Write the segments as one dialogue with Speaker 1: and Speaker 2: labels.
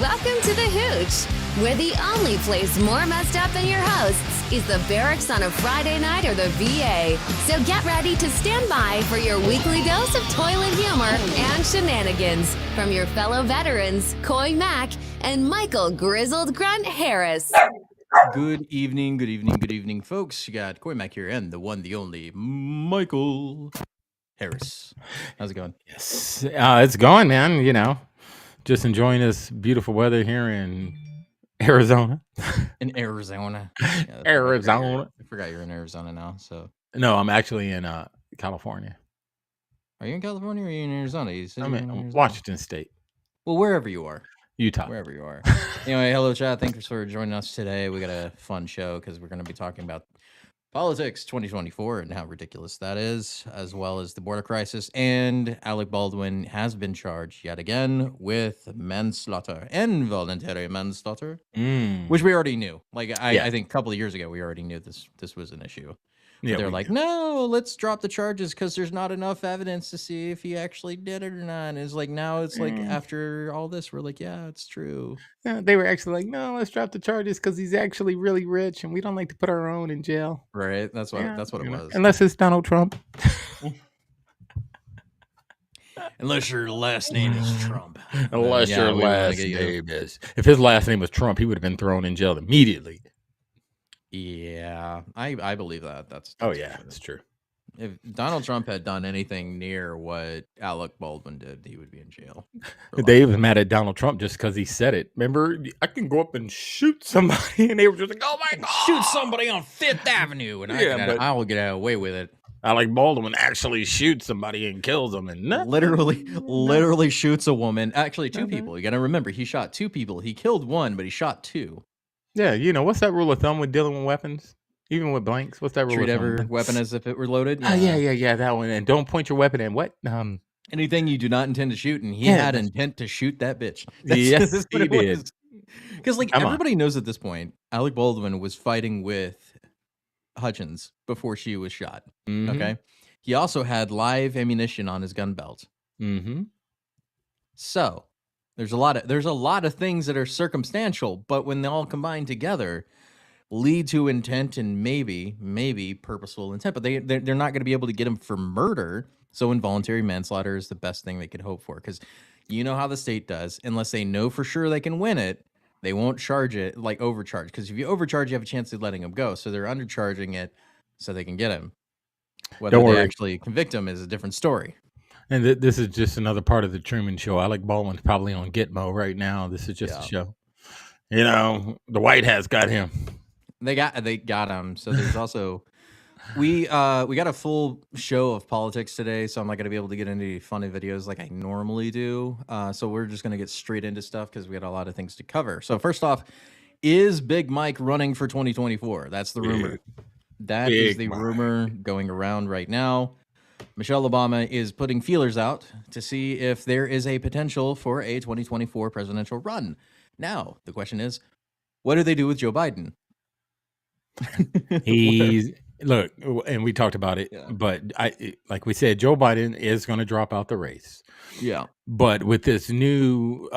Speaker 1: Welcome to the Hooch, where the only place more messed up than your hosts is the barracks on a Friday night or the VA. So get ready to stand by for your weekly dose of toilet humor and shenanigans from your fellow veterans, Coy Mack and Michael Grizzled Grunt Harris.
Speaker 2: Good evening, folks. You got Coy Mack here and the one, the only Michael Harris. How's it going?
Speaker 3: Yes, it's going, man. You know, just enjoying this beautiful weather here in Arizona.
Speaker 2: In Arizona. Yeah,
Speaker 3: Arizona.
Speaker 2: I forgot you're in Arizona now. So
Speaker 3: No, I'm actually in California.
Speaker 2: are you in California or are you in Arizona?
Speaker 3: I'm in Washington State,
Speaker 2: Well, wherever you are.
Speaker 3: Utah.
Speaker 2: Wherever you are. Anyway, hello, chat. Thanks for joining us today. We got a fun show because we're going to be talking about politics 2024 and how ridiculous that is, as well as the border crisis. And Alec Baldwin has been charged yet again with manslaughter, involuntary manslaughter, which we already knew. Like, I think a couple of years ago, we already knew this was an issue. Yeah, they're like, no, let's drop the charges because there's not enough evidence to see if he actually did it or not. And it's like, now it's like after all this, we're like, yeah, it's true.
Speaker 3: Yeah, they were actually like, no, let's drop the charges because he's actually really rich and we don't like to put our own in jail.
Speaker 2: Right. That's what it was.
Speaker 3: Unless it's Donald Trump.
Speaker 2: Unless your last name is Trump.
Speaker 3: Unless your last name is. If his last name was Trump, he would have been thrown in jail immediately.
Speaker 2: Yeah, I believe that. That's
Speaker 3: oh yeah, that's true.
Speaker 2: If Donald Trump had done anything near what Alec Baldwin did, he would be in jail.
Speaker 3: They was mad at Donald Trump just because he said it. Remember, I can go up and shoot somebody, and they were just like, "Oh my god,
Speaker 2: shoot somebody on Fifth Avenue," and I will get away with it.
Speaker 3: Alec Baldwin actually shoots somebody and kills them, and
Speaker 2: literally shoots a woman. Actually, two people. You got to remember, he shot two people. He killed one, but he shot two.
Speaker 3: Yeah, you know, what's that rule of thumb with dealing with weapons? Even with blanks, what's that rule
Speaker 2: Treat
Speaker 3: of thumb?
Speaker 2: every weapon as if it were loaded.
Speaker 3: Yeah, that one. And don't point your weapon at what?
Speaker 2: Anything you do not intend to shoot, and he had intent to shoot that bitch.
Speaker 3: Yes, he did.
Speaker 2: Because everybody knows at this point, Alec Baldwin was fighting with Hutchins before she was shot. Okay, he also had live ammunition on his gun belt. So there's a lot of things that are circumstantial, but when they all combine together, lead to intent and maybe purposeful intent. But they're not going to be able to get him for murder. So involuntary manslaughter is the best thing they could hope for, because you know how the state does. Unless they know for sure they can win it, they won't charge it, like overcharge. Because if you overcharge, you have a chance of letting him go. So they're undercharging it so they can get him. Whether they actually convict him is a different story.
Speaker 3: And this is just another part of the Truman Show. Alec Baldwin's probably on Gitmo right now. This is just a show. You know, the White Hats got him.
Speaker 2: They got him. So there's also we got a full show of politics today, so I'm not going to be able to get into funny videos like I normally do. So we're just going to get straight into stuff because we got a lot of things to cover. So first off, is Big Mike running for 2024? That's the rumor. That is the rumor going around right now. Michelle Obama is putting feelers out to see if there is a potential for a 2024 presidential run. Now, the question is, what do they do with Joe Biden?
Speaker 3: Look, and we talked about it, but like we said, Joe Biden is going to drop out the race.
Speaker 2: Yeah.
Speaker 3: But with this new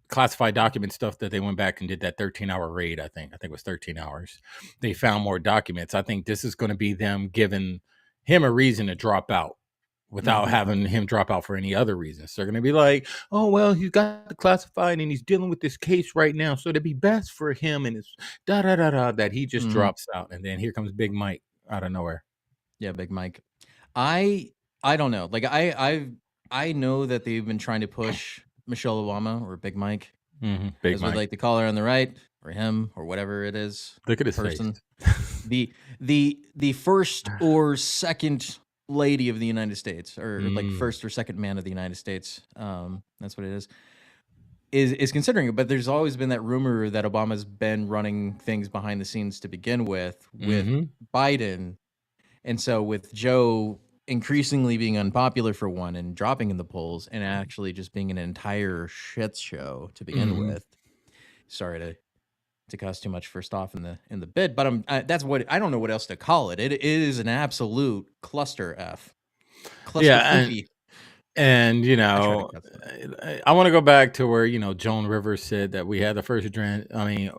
Speaker 3: classified document stuff that they went back and did that 13-hour raid, I think it was 13 hours. They found more documents. I think this is going to be them giving him a reason to drop out without having him drop out for any other reasons. So they're going to be like, oh, well, he's got the classified and he's dealing with this case right now. So it'd be best for him and it's that he just drops out. And then here comes Big Mike out of nowhere.
Speaker 2: Yeah, Big Mike. I don't know. Like I know that they've been trying to push Michelle Obama or Big Mike,
Speaker 3: Big
Speaker 2: as
Speaker 3: Mike.
Speaker 2: we like to call her on the right, or him, or whatever it is.
Speaker 3: Look at his
Speaker 2: person. The first or second lady of the United States, or like first or second man of the United States. That's what it is considering it. But there's always been that rumor that Obama's been running things behind the scenes to begin with Biden. And so with Joe increasingly being unpopular for one and dropping in the polls and actually just being an entire shit show to begin with. Sorry to cuss too much first off in the bid, but that's what I don't know what else to call it. It is an absolute cluster F.
Speaker 3: Yeah, And
Speaker 2: I try to cut stuff.
Speaker 3: I want to go back to where Joan Rivers said that we had the first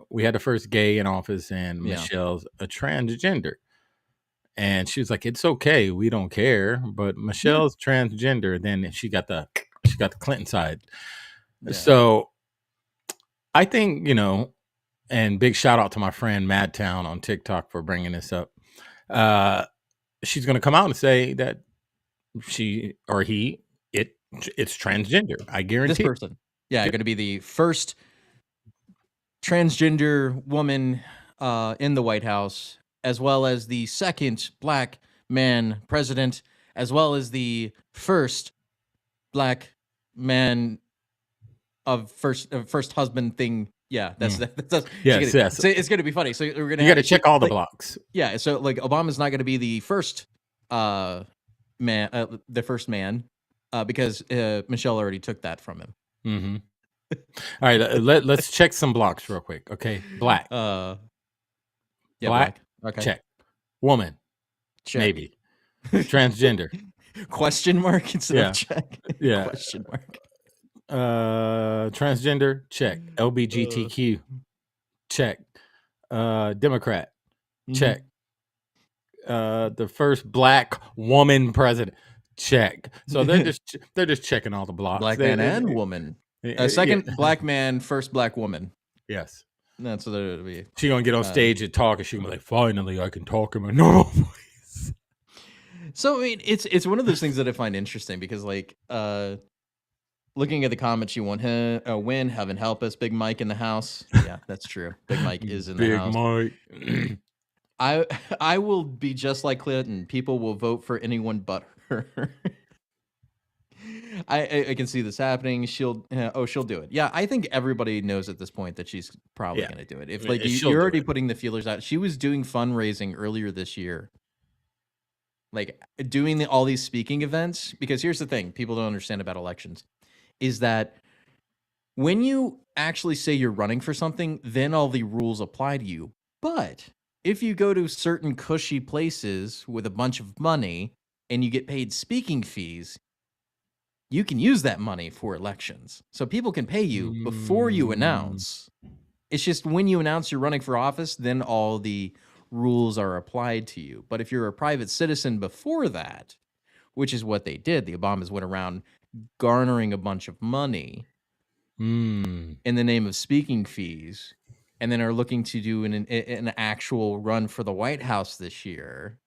Speaker 3: we had the first gay in office, and
Speaker 2: Yeah.
Speaker 3: Michelle's a transgender. And she was like, "It's okay, we don't care." But Michelle's transgender. Then she got the Clinton side.
Speaker 2: Yeah.
Speaker 3: So I think and big shout out to my friend Madtown on TikTok for bringing this up. She's going to come out and say that she or he it's transgender. I guarantee.
Speaker 2: This person, going to be the first transgender woman in the White House, as well as the second black man president, as well as the first black man of first husband thing. Yeah, that's
Speaker 3: Yes.
Speaker 2: So it's going to be funny. So we're gonna
Speaker 3: You got to check all the blocks.
Speaker 2: Yeah, so like Obama's not going to be the first man, the first man, because Michelle already took that from him.
Speaker 3: Mm-hmm. All right, let's check some blocks real quick. Okay, black.
Speaker 2: Yeah,
Speaker 3: black.
Speaker 2: Okay.
Speaker 3: Check. Woman.
Speaker 2: Check.
Speaker 3: Maybe. Transgender.
Speaker 2: Question mark instead of check.
Speaker 3: Yeah.
Speaker 2: Question mark.
Speaker 3: Transgender. Check. LGBTQ. Check. Democrat. Check. The first black woman president. Check. So they're just checking all the blocks.
Speaker 2: Black man and woman. Second black man, first black woman.
Speaker 3: Yes.
Speaker 2: That's what it'll be.
Speaker 3: She's gonna get on stage and talk, and she's gonna be like, "Finally, I can talk in my normal voice."
Speaker 2: So I mean, it's one of those things that I find interesting because, like, looking at the comments, you want him win, heaven help us, Big Mike in the house. Yeah, that's true. Big Mike is in the house.
Speaker 3: Big
Speaker 2: Mike. I will be just like Clinton. People will vote for anyone but her. I can see this happening. She'll do it. Yeah, I think everybody knows at this point that she's probably going to do it. If like you're already putting the feelers out. She was doing fundraising earlier this year, like doing all these speaking events. Because here's the thing: people don't understand about elections, is that when you actually say you're running for something, then all the rules apply to you. But if you go to certain cushy places with a bunch of money and you get paid speaking fees, you can use that money for elections. So people can pay you before you announce. It's just when you announce you're running for office, then all the rules are applied to you. But if you're a private citizen before that, which is what they did, the Obamas went around garnering a bunch of money in the name of speaking fees, and then are looking to do an actual run for the White House this year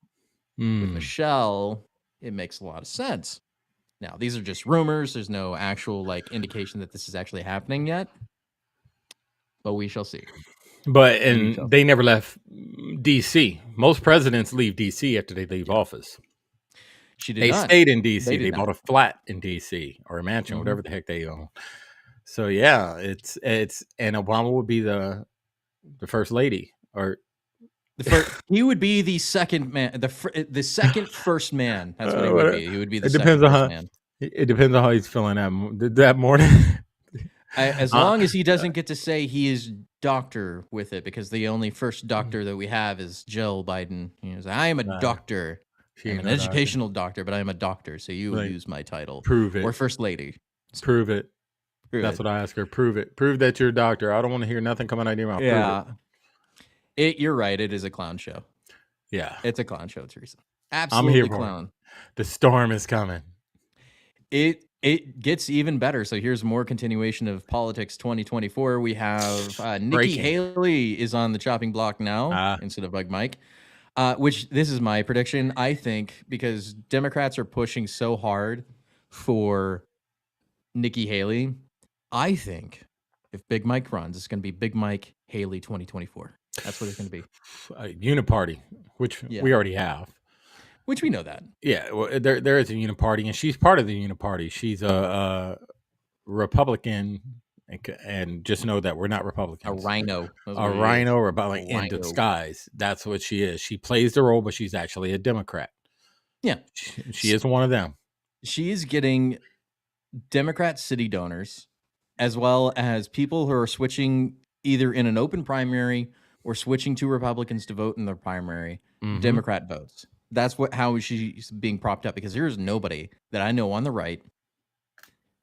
Speaker 2: with Michelle, it makes a lot of sense. Now, these are just rumors. There's no actual like indication that this is actually happening yet, but we shall see.
Speaker 3: But they never left D.C. Most presidents leave D.C. after they leave office. They stayed in D.C. They bought a flat in D.C. or a mansion, whatever the heck they own. So yeah, it's and Obama would be the first lady, or
Speaker 2: he would be the second man, the second first man. That's what he would be. He would be the second first man.
Speaker 3: It depends on how he's feeling that morning.
Speaker 2: As long as he doesn't get to say he is doctor with it, because the only first doctor that we have is Jill Biden. I am a doctor. I'm an educational doctor, but I am a doctor, so you use my title.
Speaker 3: Prove it.
Speaker 2: Or first lady.
Speaker 3: Prove it. That's what I ask her. Prove it. Prove that you're a doctor. I don't want to hear nothing coming out of your mouth.
Speaker 2: Yeah. You're right. It is a clown show.
Speaker 3: Yeah.
Speaker 2: It's a clown show, Teresa. Absolutely. I'm here clown.
Speaker 3: The storm is coming.
Speaker 2: It gets even better. So here's more continuation of Politics 2024. We have Nikki Haley is on the chopping block now instead of Big Mike. Which this is my prediction. I think because Democrats are pushing so hard for Nikki Haley, I think if Big Mike runs, it's going to be Big Mike Haley 2024. That's what it's going to be.
Speaker 3: Uniparty, which we already have.
Speaker 2: Which we know that.
Speaker 3: Yeah, well, there is a uniparty, and she's part of the uniparty. She's a Republican, and just know that we're not Republicans.
Speaker 2: A rhino.
Speaker 3: Republican in disguise. That's what she is. She plays the role, but she's actually a Democrat.
Speaker 2: Yeah.
Speaker 3: She is one of them.
Speaker 2: She is getting Democrat city donors, as well as people who are switching either in an open primary or switching to Republicans to vote in their primary, Democrat votes. That's how she's being propped up, because there's nobody that I know on the right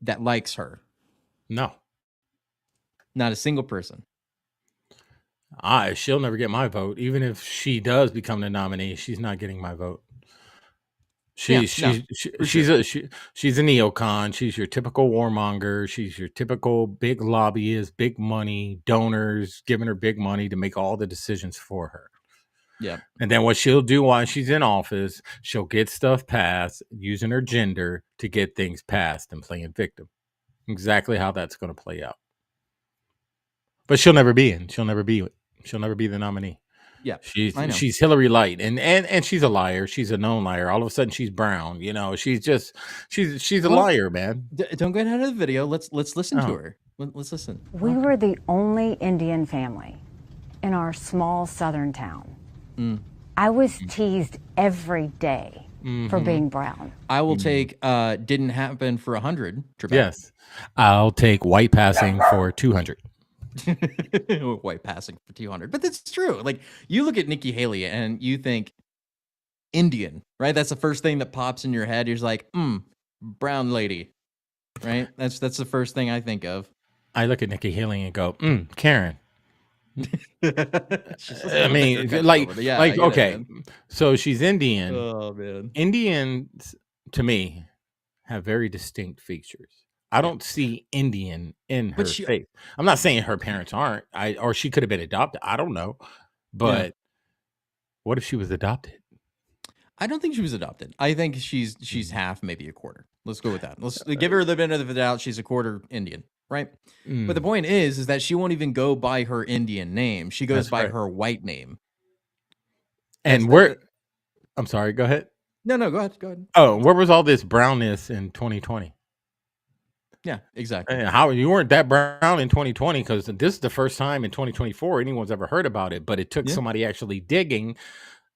Speaker 2: that likes her?
Speaker 3: No.
Speaker 2: Not a single person.
Speaker 3: She'll never get my vote. Even if she does become the nominee, she's not getting my vote. She's
Speaker 2: sure.
Speaker 3: she's a neocon. She's your typical warmonger. She's your typical big lobbyist, big money donors giving her big money to make all the decisions for her.
Speaker 2: Yeah.
Speaker 3: And then what she'll do while she's in office, she'll get stuff passed using her gender to get things passed and playing victim. Exactly how that's going to play out. But she'll never be in. She'll never be the nominee.
Speaker 2: Yeah,
Speaker 3: she's Hillary Light, and she's a liar. She's a known liar. All of a sudden, she's brown. You know, she's a liar, man.
Speaker 2: Don't get ahead of the video. Let's listen to her. Let's listen.
Speaker 4: We were the only Indian family in our small southern town. I was teased every day for being brown.
Speaker 2: I will take didn't happen for 100.
Speaker 3: Yes, I'll take white passing for 200.
Speaker 2: White passing for 200, but that's true. Like, you look at Nikki Haley and you think Indian, right? That's the first thing that pops in your head. You're just like, brown lady, right? That's the first thing I think of.
Speaker 3: I look at Nikki Haley and go, Karen. I mean, okay, so she's Indian.
Speaker 2: Oh man,
Speaker 3: Indians to me have very distinct features. I don't see Indian in her face. I'm not saying her parents aren't, or she could have been adopted. I don't know. But what if she was adopted?
Speaker 2: I don't think she was adopted. I think she's half, maybe a quarter. Let's go with that. Let's give her the benefit of the doubt. She's a quarter Indian, right? But the point is that she won't even go by her Indian name. She goes by her white name.
Speaker 3: And I'm sorry, go ahead.
Speaker 2: No, go ahead.
Speaker 3: Oh, where was all this brownness in 2020?
Speaker 2: Yeah, exactly.
Speaker 3: How you weren't that brown in 2020, because this is the first time in 2024 anyone's ever heard about it. But it took somebody actually digging,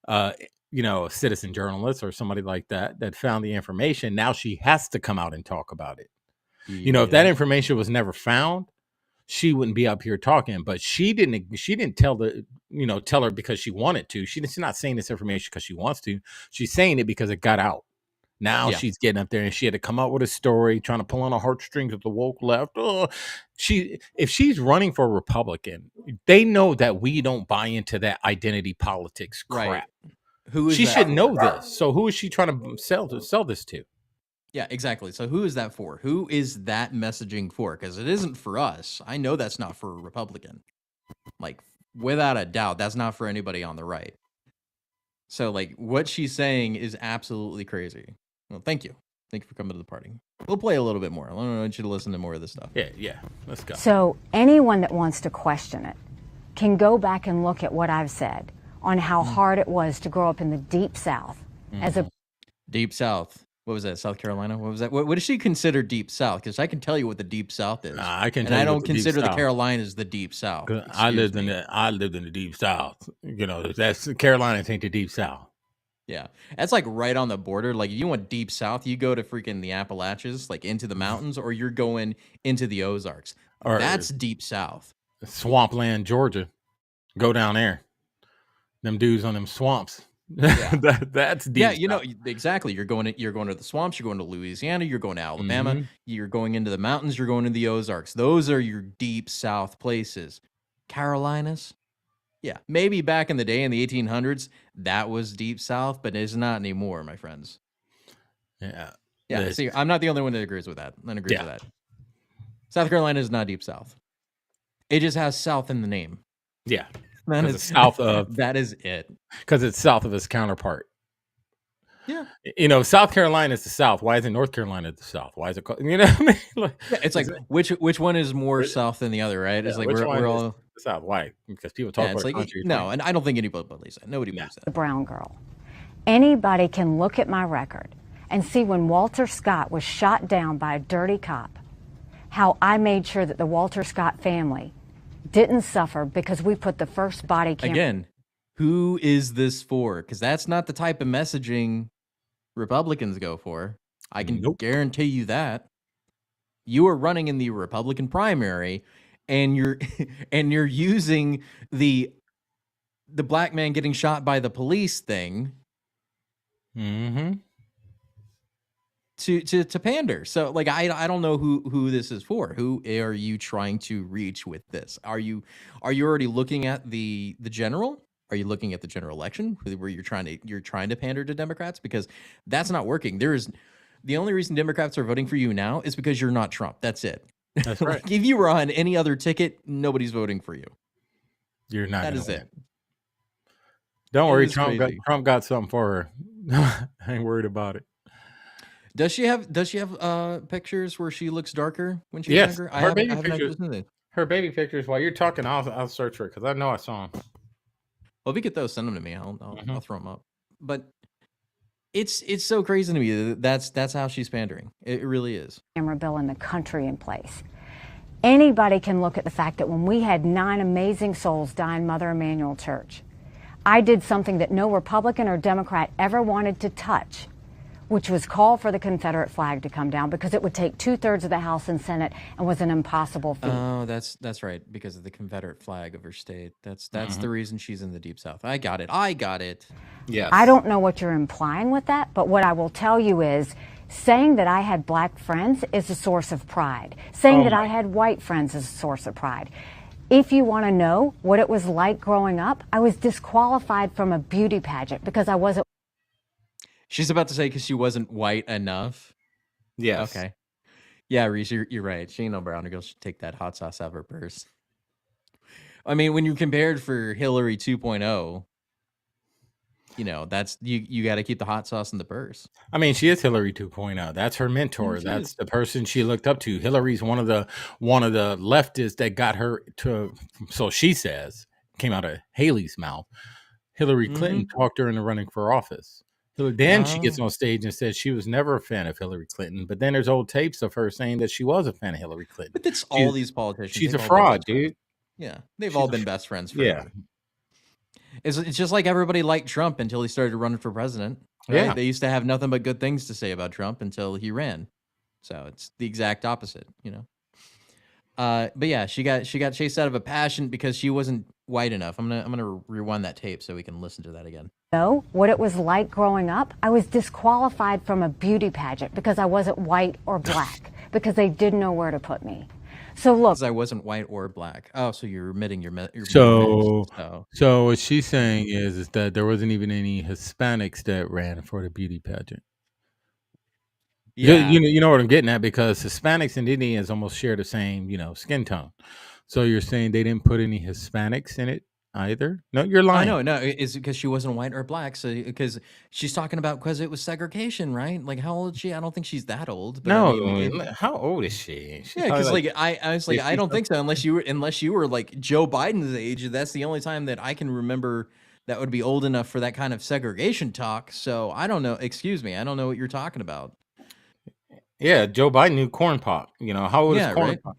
Speaker 3: a citizen journalist or somebody like that found the information. Now she has to come out and talk about it. Yeah. If that information was never found, she wouldn't be up here talking. But she didn't tell her because she wanted to. She's not saying this information because she wants to. She's saying it because it got out. Now she's getting up there and she had to come up with a story, trying to pull on the heartstrings of the woke left. If she's running for a Republican, they know that we don't buy into that identity politics crap.
Speaker 2: Right.
Speaker 3: She should know this. So who is she trying to sell this to?
Speaker 2: Yeah, exactly. So who is that for? Who is that messaging for? Because it isn't for us. I know that's not for a Republican. Like, without a doubt, that's not for anybody on the right. So, like, what she's saying is absolutely crazy. Well, thank you. Thank you for coming to the party. We'll play a little bit more. I want you to listen to more of this stuff.
Speaker 3: Yeah. Let's go.
Speaker 4: So anyone that wants to question it can go back and look at what I've said on how hard it was to grow up in the Deep South as a
Speaker 2: Deep South. What was that? South Carolina? What was that? What does she consider Deep South? Because I can tell you what the Deep South is.
Speaker 3: I can.
Speaker 2: And I don't consider the Carolinas the Deep South.
Speaker 3: I lived in the Deep South. That's Carolinas ain't the Deep South.
Speaker 2: Yeah, that's like right on the border. Like, if you want Deep South, you go to freaking the Appalachians, like into the mountains, or you're going into the Ozarks. Or that's Deep South.
Speaker 3: Swampland, Georgia. Go down there. Them dudes on them swamps.
Speaker 2: Yeah.
Speaker 3: That's deep.
Speaker 2: Yeah, exactly. You're going to the swamps. You're going to Louisiana. You're going to Alabama. You're going into the mountains. You're going to the Ozarks. Those are your Deep South places. Carolinas. Yeah, maybe back in the day in the 1800s, that was Deep South, but it's not anymore, my friends.
Speaker 3: Yeah.
Speaker 2: See, I'm not the only one that agrees with that. With that. South Carolina is not Deep South. It just has South in the name.
Speaker 3: Yeah. Because it's south of.
Speaker 2: That is it.
Speaker 3: Because it's south of its counterpart.
Speaker 2: Yeah.
Speaker 3: South Carolina is the South. Why isn't North Carolina the South? Why is it called, what I mean?
Speaker 2: It's like, which one is more South than the other, right? It's like, we're all
Speaker 3: the South. Why? Because people talk about country.
Speaker 2: No, and I don't think anybody believes that. Nobody believes that.
Speaker 4: The brown girl. Anybody can look at my record and see when Walter Scott was shot down by a dirty cop, how I made sure that the Walter Scott family didn't suffer because we put the first body camera.
Speaker 2: Again, who is this for? Because that's not the type of messaging Republicans go for. I can guarantee you that. You are running in the Republican primary, and you're using the black man getting shot by the police thing to pander. So like I don't know who this is for. Who are you trying to reach with this? Are you already looking at the general? Are you looking at the general election where you're trying to pander to Democrats? Because that's not working. The only reason Democrats are voting for you now is because you're not Trump. That's it.
Speaker 3: That's right.
Speaker 2: Like if you were on any other ticket, nobody's voting for you.
Speaker 3: You're not.
Speaker 2: That
Speaker 3: gonna
Speaker 2: is
Speaker 3: win.
Speaker 2: it.
Speaker 3: Don't
Speaker 2: It
Speaker 3: worry,
Speaker 2: is
Speaker 3: Trump
Speaker 2: crazy.
Speaker 3: got something for her. I ain't worried about it.
Speaker 2: Does she have pictures where she looks darker when she's
Speaker 3: Yes,
Speaker 2: younger?
Speaker 3: her
Speaker 2: I haven't
Speaker 3: baby
Speaker 2: actually
Speaker 3: pictures.
Speaker 2: seen it.
Speaker 3: Her baby pictures. While you're talking, I'll search for it because I know I saw them.
Speaker 2: Well, if you get those, send them to me. I'll
Speaker 3: Mhm.
Speaker 2: throw them up. But it's so crazy to me that that's how she's pandering. It really is.
Speaker 4: camera bill in the country in place. Anybody can look at the fact that when we had 9 amazing souls die in Mother Emanuel Church, I did something that no Republican or Democrat ever wanted to touch, which was call for the Confederate flag to come down because it would take 2/3 of the House and Senate and was an impossible feat.
Speaker 2: Oh, that's right, because of the Confederate flag of her state. That's the reason she's in the Deep South. I got it.
Speaker 3: Yes.
Speaker 4: I don't know what you're implying with that, but what I will tell you is saying that I had black friends is a source of pride. Saying that I had white friends is a source of pride. If you want to know what it was like growing up, I was disqualified from a beauty pageant because I wasn't.
Speaker 2: She's about to say because she wasn't white enough.
Speaker 3: Yes.
Speaker 2: Okay. Yeah, Reese, you're right. She ain't no browner girl. Should take that hot sauce out of her purse. I mean, when you compared for Hillary 2.0, that's you got to keep the hot sauce in the purse.
Speaker 3: I mean, she is Hillary 2.0. That's her mentor.
Speaker 2: She
Speaker 3: That's
Speaker 2: is.
Speaker 3: the person she looked up to. Hillary's one of the leftists that got her to. So she says, came out of Haley's mouth. Hillary Clinton talked her into running for office. Then she gets on stage and says she was never a fan of Hillary Clinton. But then there's old tapes of her saying that she was a fan of Hillary Clinton.
Speaker 2: But that's all these politicians.
Speaker 3: She's a
Speaker 2: they've all been
Speaker 3: fraud,
Speaker 2: best friends.
Speaker 3: dude.
Speaker 2: Yeah, they've all been best friends forever.
Speaker 3: Yeah.
Speaker 2: It's just like everybody liked Trump until he started running for president. Right?
Speaker 3: Yeah.
Speaker 2: They used to have nothing but good things to say about Trump until he ran. So it's the exact opposite, But yeah, she got chased out of a passion because she wasn't white enough. I'm gonna rewind that tape so we can listen to that again.
Speaker 4: Know what it was like growing up, I was disqualified from a beauty pageant because I wasn't white or black because they didn't know where to put me. So look,
Speaker 2: Because I wasn't white or black. Oh, so you're admitting your
Speaker 3: So
Speaker 2: so
Speaker 3: what she's saying is that there wasn't even any Hispanics that ran for the beauty pageant.
Speaker 2: yeah.
Speaker 3: You know what I'm getting at, because Hispanics and Indians almost share the same, skin tone. So you're saying they didn't put any Hispanics in it either? No, you're lying.
Speaker 2: No, it's because she wasn't white or black. So because she's talking about because it was segregation, right? Like how old is she? I don't think she's that old. But
Speaker 3: No,
Speaker 2: I mean,
Speaker 3: how old is she? She's
Speaker 2: yeah,
Speaker 3: probably
Speaker 2: because I was like, I
Speaker 3: 50
Speaker 2: don't think so unless you were like Joe Biden's age. That's the only time that I can remember that would be old enough for that kind of segregation talk. So I don't know. Excuse me, I don't know what you're talking about.
Speaker 3: Yeah, Joe Biden knew corn pop. How old is corn
Speaker 2: right?
Speaker 3: pop?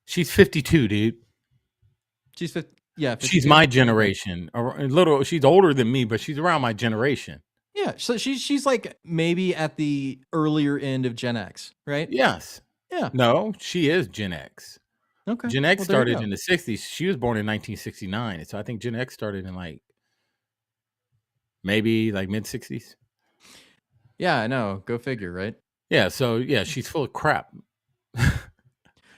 Speaker 3: She's 52, dude.
Speaker 2: She's 50, yeah.
Speaker 3: She's
Speaker 2: 52.
Speaker 3: my generation. She's older than me, but she's around my generation.
Speaker 2: Yeah, so she's like maybe at the earlier end of Gen X, right?
Speaker 3: Yes.
Speaker 2: Yeah.
Speaker 3: No, she is Gen X.
Speaker 2: Okay.
Speaker 3: Gen X
Speaker 2: Well, there you
Speaker 3: started
Speaker 2: go.
Speaker 3: in the 60s. She was born in 1969. So I think Gen X started in maybe mid 60s.
Speaker 2: Yeah, I know. Go figure, right?
Speaker 3: Yeah. So yeah, she's full of crap.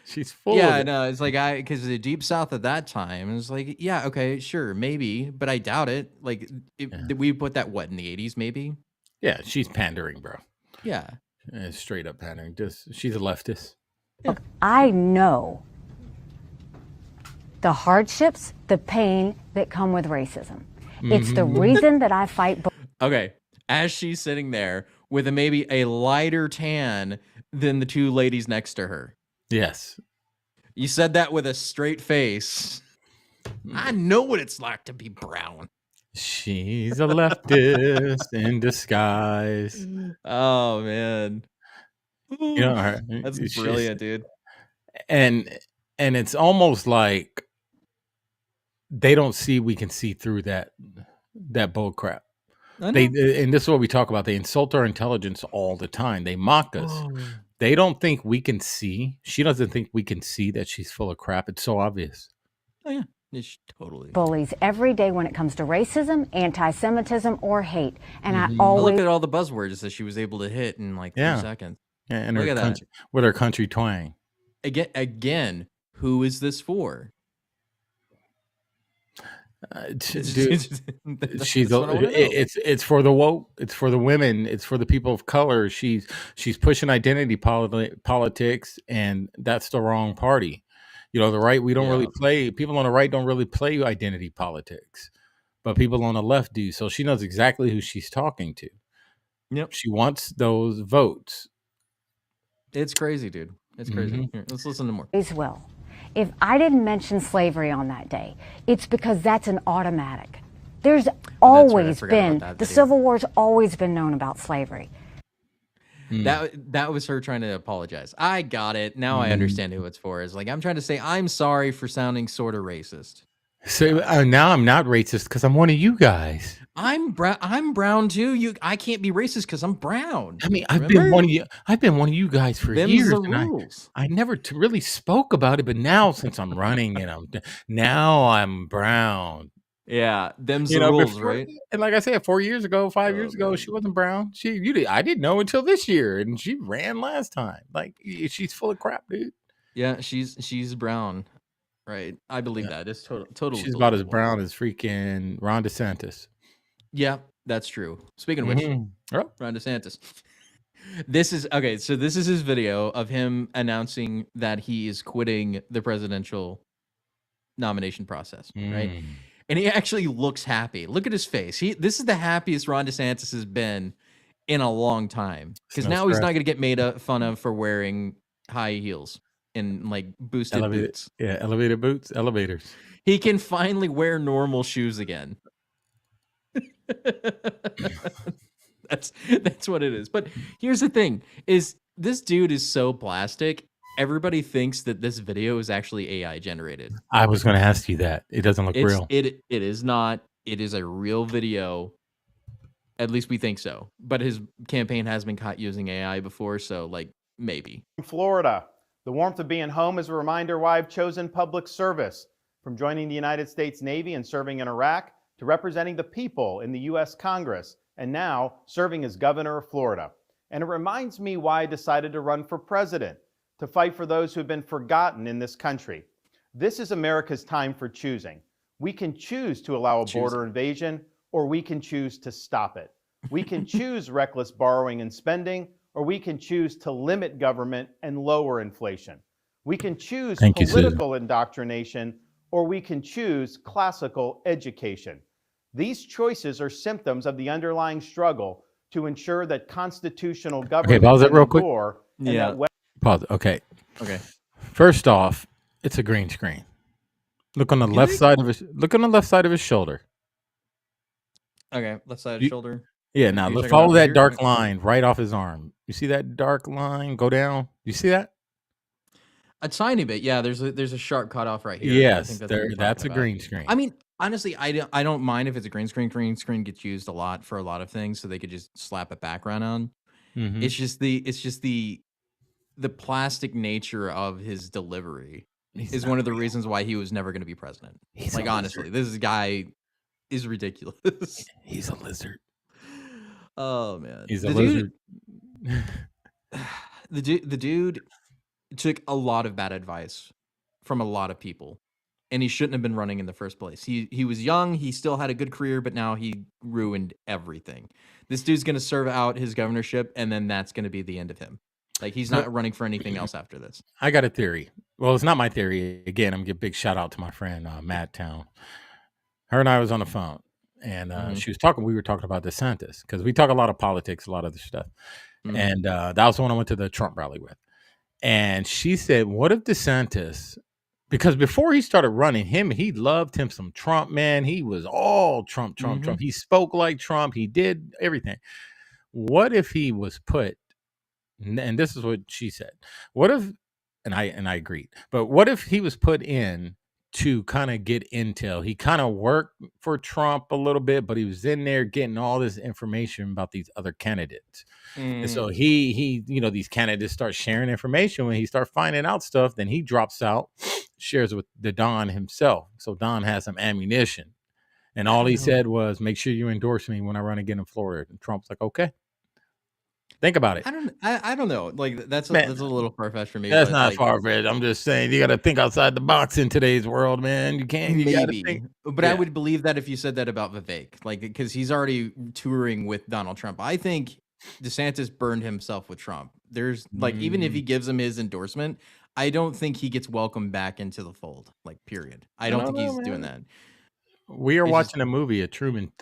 Speaker 3: She's full
Speaker 2: Yeah,
Speaker 3: of it.
Speaker 2: no, it's like because the Deep South at that time is like, yeah, okay, sure, maybe, but I doubt it. Like, did we put that in the 80s, maybe?
Speaker 3: Yeah, she's pandering, bro.
Speaker 2: Yeah.
Speaker 3: Straight up pandering. She's a leftist.
Speaker 4: look, I know the hardships, the pain that come with racism. It's the reason that I fight.
Speaker 2: Okay, as she's sitting there with maybe a lighter tan than the two ladies next to her.
Speaker 3: Yes.
Speaker 2: You said that with a straight face. I know what it's like to be brown.
Speaker 3: She's a leftist in disguise.
Speaker 2: Oh man, that's brilliant, dude.
Speaker 3: And it's almost like they don't see we can see through that bull crap. And this is what we talk about. They insult our intelligence all the time. They mock us. They don't think we can see. She doesn't think we can see that she's full of crap. It's so obvious.
Speaker 2: Oh yeah. It's totally.
Speaker 4: bullies every day when it comes to racism, anti-Semitism, or hate. And I
Speaker 2: Look
Speaker 4: always
Speaker 2: at all the buzzwords that she was able to hit in like 3 seconds.
Speaker 3: Yeah, and
Speaker 2: Look
Speaker 3: her
Speaker 2: at that.
Speaker 3: country with her country twang.
Speaker 2: Again, who is this for?
Speaker 3: Dude,
Speaker 2: That's
Speaker 3: she's
Speaker 2: what I wanna know.
Speaker 3: it's for the woke, it's for the women, it's for the people of color. She's pushing identity politics, and that's the wrong party. You know, the right, we don't really play, people on the right don't really play identity politics, but people on the left do. So she knows exactly who she's talking to.
Speaker 2: Yep.
Speaker 3: She wants those votes.
Speaker 2: It's crazy, dude. It's crazy. Here, let's listen to more.
Speaker 4: will. If I didn't mention slavery on that day, it's because that's an automatic. There's always been, the Civil War's always been known about slavery.
Speaker 2: That was her trying to apologize. I got it. Now I understand who it's for. It's like, I'm trying to say, I'm sorry for sounding sort of racist.
Speaker 3: So now I'm not racist because I'm one of you guys.
Speaker 2: I'm brown too. I can't be racist because I'm brown.
Speaker 3: I mean, I've been one of you guys for years.
Speaker 2: The
Speaker 3: and
Speaker 2: rules.
Speaker 3: I never really spoke about it, but now since I'm running and I'm brown.
Speaker 2: Yeah, them's the rules, right?
Speaker 3: And like I said, 4 years ago, 5 years ago, she wasn't brown. I didn't know until this year, and she ran last time. Like, she's full of crap, dude.
Speaker 2: Yeah, she's brown, right? I believe that. It's totally.
Speaker 3: She's about as brown as freaking Ron DeSantis.
Speaker 2: Yeah, that's true. Speaking of which, Ron DeSantis. This is okay. So this is his video of him announcing that he is quitting the presidential nomination process, right? And he actually looks happy. Look at his face. This is the happiest Ron DeSantis has been in a long time. Because now he's not going to get made fun of for wearing high heels and like boosted boots.
Speaker 3: Yeah, elevated boots, elevators.
Speaker 2: He can finally wear normal shoes again. That's what it is. But here's the thing: is this dude is so plastic. Everybody thinks that this video is actually AI generated.
Speaker 3: I was going to ask you that. It doesn't look real.
Speaker 2: It is not. It is a real video. At least we think so. But his campaign has been caught using AI before, so like maybe.
Speaker 5: Florida, the warmth of being home is a reminder why I've chosen public service. From joining the United States Navy and serving in Iraq to representing the people in the U.S. Congress, and now serving as governor of Florida. And it reminds me why I decided to run for president. To fight for those who have been forgotten in this country. This is America's time for choosing. We can choose to allow a border invasion, or we can choose to stop it. We can choose reckless borrowing and spending, or we can choose to limit government and lower inflation. We can choose political indoctrination, or we can choose classical education. These choices are symptoms of the underlying struggle to ensure that constitutional government
Speaker 3: pause it real quick. Pause. Okay. First off, it's a green screen. Look on the left side of his. Look on the left side of his shoulder.
Speaker 2: Okay, left side of his shoulder.
Speaker 3: Yeah. Now follow that dark line right off his arm. You see that dark line go down? You see that?
Speaker 2: A tiny bit. Yeah. There's a sharp cutoff right here.
Speaker 3: Yes. That's a green screen.
Speaker 2: I mean, honestly, I don't mind if it's a green screen. Green screen gets used a lot for a lot of things, so they could just slap a background on. It's just the plastic nature of his delivery is one of the reasons why he was never going to be president. Like, honestly, this guy is ridiculous.
Speaker 3: He's a lizard.
Speaker 2: Oh man,
Speaker 3: he's a lizard.
Speaker 2: The dude took a lot of bad advice from a lot of people, and he shouldn't have been running in the first place. He was young. He still had a good career, but now he ruined everything. This dude's going to serve out his governorship, and then that's going to be the end of him. Like, he's not running for anything else after this.
Speaker 3: I got a theory. Well, it's not my theory. Again, I'm going to give a big shout out to my friend, Matt Town. Her and I was on the phone, and we were talking about DeSantis, because we talk a lot of politics, a lot of this stuff. And that was the one I went to the Trump rally with. And she said, what if DeSantis, because before he started running, he loved him some Trump, man. He was all Trump. He spoke like Trump. He did everything. What if he was put, and this is what she said, what if, and I agreed, but what if he was put in to kind of get intel? He kind of worked for Trump a little bit, but he was in there getting all this information about these other candidates. And so he these candidates start sharing information. When he starts finding out stuff, then he drops out, shares with the Don himself. So Don has some ammunition. And all he said was, make sure you endorse me when I run again in Florida. And Trump's like, okay. Think about it.
Speaker 2: I don't know. Like that's a little far fetched for me.
Speaker 3: That's
Speaker 2: but,
Speaker 3: not
Speaker 2: like,
Speaker 3: far fetched. I'm just saying you got to think outside the box in today's world, man. You can't. You gotta
Speaker 2: maybe,
Speaker 3: think.
Speaker 2: but I would believe that if you said that about Vivek, like because he's already touring with Donald Trump. I think DeSantis burned himself with Trump. There's like even if he gives him his endorsement, I don't think he gets welcomed back into the fold. Like period. I don't think he's doing that.
Speaker 3: We are
Speaker 2: It's
Speaker 3: watching a movie, the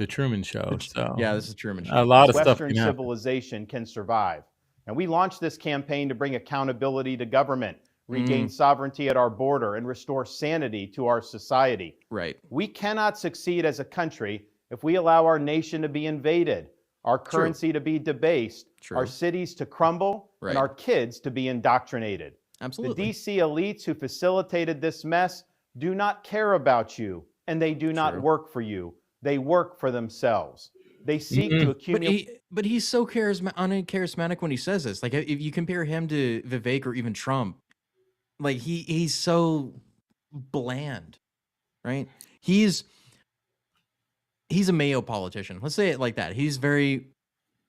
Speaker 3: Truman Show. So
Speaker 2: Yeah, this is Truman Show.
Speaker 3: a lot of stuff
Speaker 5: Western
Speaker 3: can happen.
Speaker 5: civilization can survive. And we launched this campaign to bring accountability to government, regain sovereignty at our border, and restore sanity to our society.
Speaker 2: Right.
Speaker 5: We cannot succeed as a country if we allow our nation to be invaded, our currency to be debased, our cities to crumble, and our kids to be indoctrinated.
Speaker 2: Absolutely.
Speaker 5: The DC elites who facilitated this mess do not care about you, and they do not work for you. They work for themselves. They seek to accumulate.
Speaker 2: But he's so uncharismatic when he says this. Like if you compare him to Vivek or even Trump, like he's so bland, right? He's a Mayo politician. Let's say it like that. He's very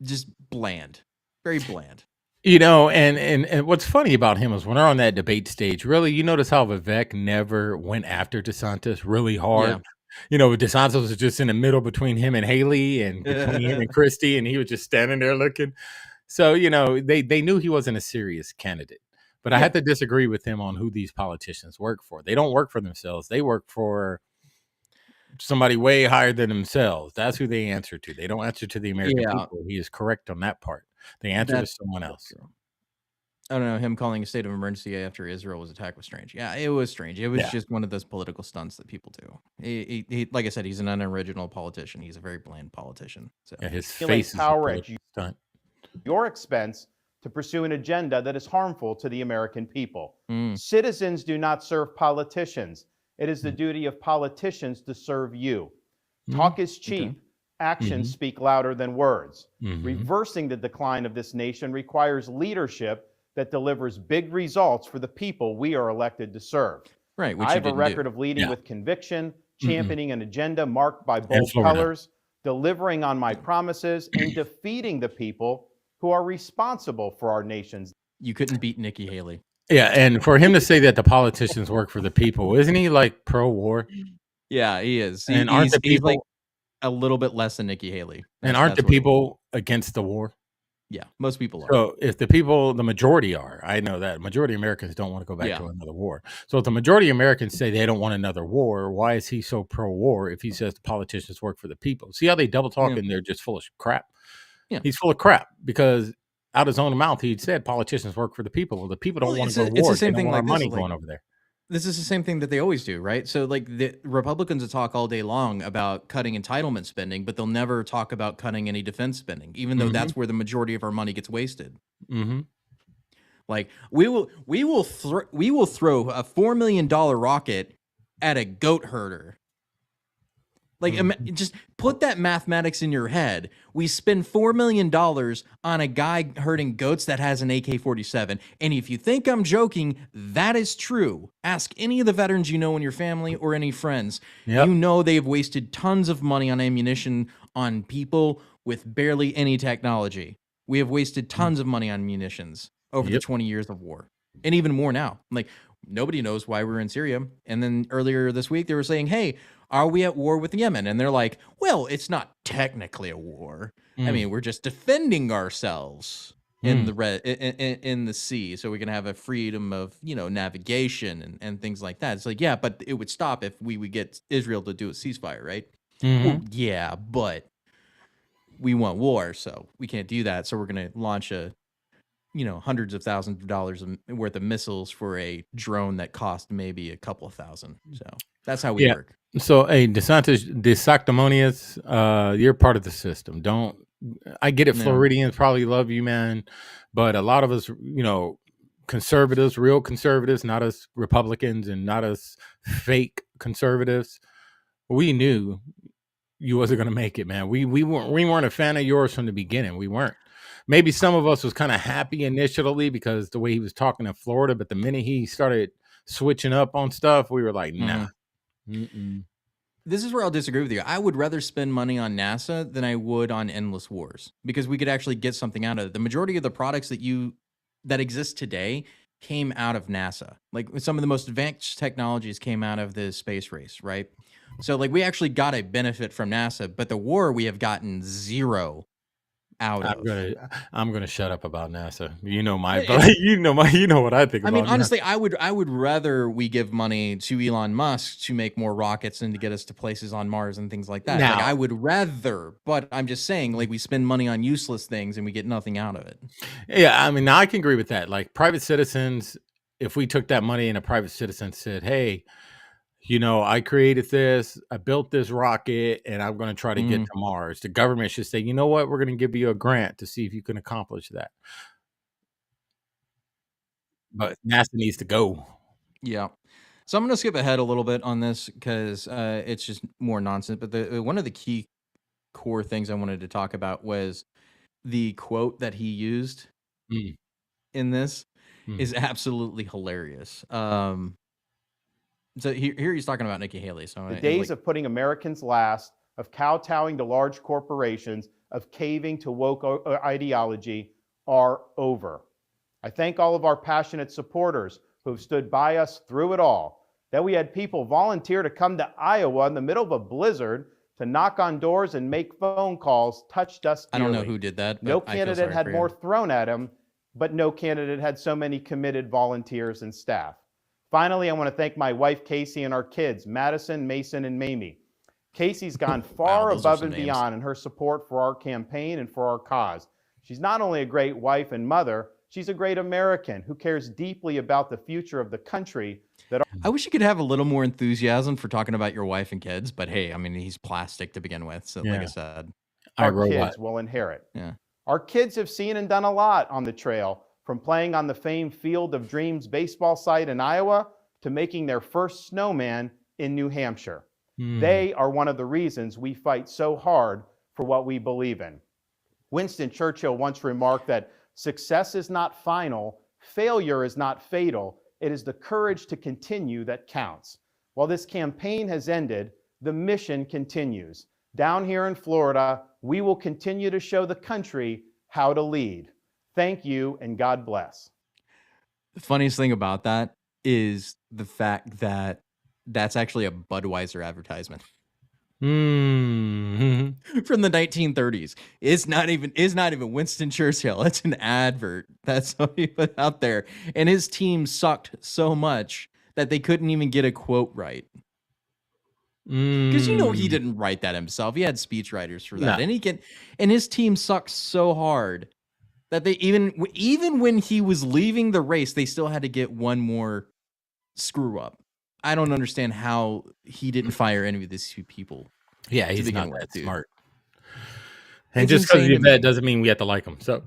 Speaker 2: just bland, very bland.
Speaker 3: You know, and what's funny about him is when they're on that debate stage, really, you notice how Vivek never went after DeSantis really hard.
Speaker 2: Yeah.
Speaker 3: You know, DeSantis was just in the middle between him and Haley and between him and Christie, and he was just standing there looking. So, you know, they knew he wasn't a serious candidate. But I had to disagree with him on who these politicians work for. They don't work for themselves. They work for somebody way higher than themselves. That's who they answer to. They don't answer to the American people. He is correct on that part. They answer to someone else.
Speaker 2: I don't know, him calling a state of emergency after Israel was attacked was strange. Yeah, it was strange. It was just one of those political stunts that people do. He like I said, he's an unoriginal politician. He's a very bland politician. So
Speaker 3: his face
Speaker 5: power
Speaker 3: is
Speaker 5: at
Speaker 3: stunt.
Speaker 5: your expense to pursue an agenda that is harmful to the American people. Citizens do not serve politicians. It is the duty of politicians to serve you. Talk is cheap. Actions speak louder than words. Reversing the decline of this nation requires leadership that delivers big results for the people we are elected to serve.
Speaker 2: Right.
Speaker 5: I have a record of leading with conviction, championing an agenda marked by bold colors, delivering on my promises, and defeating the people who are responsible for our nation's.
Speaker 2: You couldn't beat Nikki Haley.
Speaker 3: Yeah, and for him to say that the politicians work for the people, isn't he like pro-war?
Speaker 2: Yeah, he is.
Speaker 3: And aren't the people
Speaker 2: he's like a little bit less than Nikki Haley?
Speaker 3: And aren't the people against the war?
Speaker 2: Yeah, most people are.
Speaker 3: So if the people, the majority are, I know that majority of Americans don't want to go back to another war. So if the majority of Americans say they don't want another war, why is he so pro-war if he says the politicians work for the people? See how they double talk and they're just full of crap? Yeah. He's full of crap because out of his own mouth, he said politicians work for the people. Well, the people don't want to go to war. It's the same thing like money going over there.
Speaker 2: This is the same thing that they always do, right? So like the Republicans will talk all day long about cutting entitlement spending, but they'll never talk about cutting any defense spending, even though that's where the majority of our money gets wasted. Like we will throw a $4 million rocket at a goat herder. Like just put that mathematics in your head. We spend $4 million on a guy herding goats that has an AK-47. And if you think I'm joking, that is true. Ask any of the veterans you know in your family or any friends. You know they've wasted tons of money on ammunition on people with barely any technology. We have wasted tons of money on munitions over the 20 years of war. And even more now. Like nobody knows why we're in Syria. And then earlier this week they were saying, hey, are we at war with Yemen? And they're like, well, it's not technically a war. I mean, we're just defending ourselves in the sea, so we can have a freedom of navigation and things like that. It's like, yeah, but it would stop if we would get Israel to do a ceasefire, right? Well, yeah, but we want war, so we can't do that. So we're gonna launch hundreds of thousands of dollars worth of missiles for a drone that cost maybe a couple of thousand. So that's how we work.
Speaker 3: So, hey, DeSantis, sanctimonious, you're part of the system. I get it. Floridians probably love you, man. But a lot of us, conservatives, real conservatives, not us Republicans and not us fake conservatives, we knew you wasn't going to make it, man. We weren't a fan of yours from the beginning. We weren't. Maybe some of us was kind of happy initially because the way he was talking in Florida, but the minute he started switching up on stuff, we were like, nah.
Speaker 2: This is where I'll disagree with you. I would rather spend money on NASA than I would on endless wars, because we could actually get something out of it. The majority of the products that exist today came out of NASA. Like some of the most advanced technologies came out of the space race, right? So like we actually got a benefit from NASA, but the war we have gotten zero out of.
Speaker 3: I'm gonna shut up about NASA. You know you know what I think.
Speaker 2: I mean, honestly, I would rather we give money to Elon Musk to make more rockets and to get us to places on Mars and things like that.
Speaker 3: Now,
Speaker 2: like I would rather, but I'm just saying, like we spend money on useless things and we get nothing out of it.
Speaker 3: Yeah, I mean, I can agree with that. Like private citizens, if we took that money and a private citizen said, "Hey, you know, I created this, I built this rocket, and I'm going to try to get to Mars," the government should say, "You know what? We're going to give you a grant to see if you can accomplish that." But NASA needs to go.
Speaker 2: Yeah. So I'm going to skip ahead a little bit on this because it's just more nonsense. But one of the key core things I wanted to talk about was the quote that he used in this is absolutely hilarious. So here he's talking about Nikki Haley. So
Speaker 5: the days of putting Americans last, of kowtowing to large corporations, of caving to woke ideology are over. I thank all of our passionate supporters who have stood by us through it all. That we had people volunteer to come to Iowa in the middle of a blizzard to knock on doors and make phone calls touched us dearly.
Speaker 2: I don't know who did that.
Speaker 5: No candidate had more thrown at him, but no candidate had so many committed volunteers and staff. Finally, I want to thank my wife, Casey, and our kids, Madison, Mason, and Mamie. Casey's gone far above and beyond in her support for our campaign and for our cause. She's not only a great wife and mother, she's a great American who cares deeply about the future of the country.
Speaker 2: I wish you could have a little more enthusiasm for talking about your wife and kids, but hey, I mean, he's plastic to begin with. So like I said,
Speaker 5: our kids will inherit.
Speaker 2: Yeah.
Speaker 5: Our kids have seen and done a lot on the trail, from playing on the famed Field of Dreams baseball site in Iowa to making their first snowman in New Hampshire. They are one of the reasons we fight so hard for what we believe in. Winston Churchill once remarked that success is not final, failure is not fatal, it is the courage to continue that counts. While this campaign has ended, the mission continues. Down here in Florida, we will continue to show the country how to lead. Thank you, and God bless.
Speaker 2: The funniest thing about that is the fact that that's actually a Budweiser advertisement from the 1930s. It's not even Winston Churchill. It's an advert. That's what he put out there. And his team sucked so much that they couldn't even get a quote right. Because he didn't write that himself. He had speechwriters for that. No. And his team sucked so hard that they even when he was leaving the race, they still had to get one more screw up. I don't understand how he didn't fire any of these two people.
Speaker 3: Yeah, he's not that smart. And just because you bet doesn't mean we have to like him. So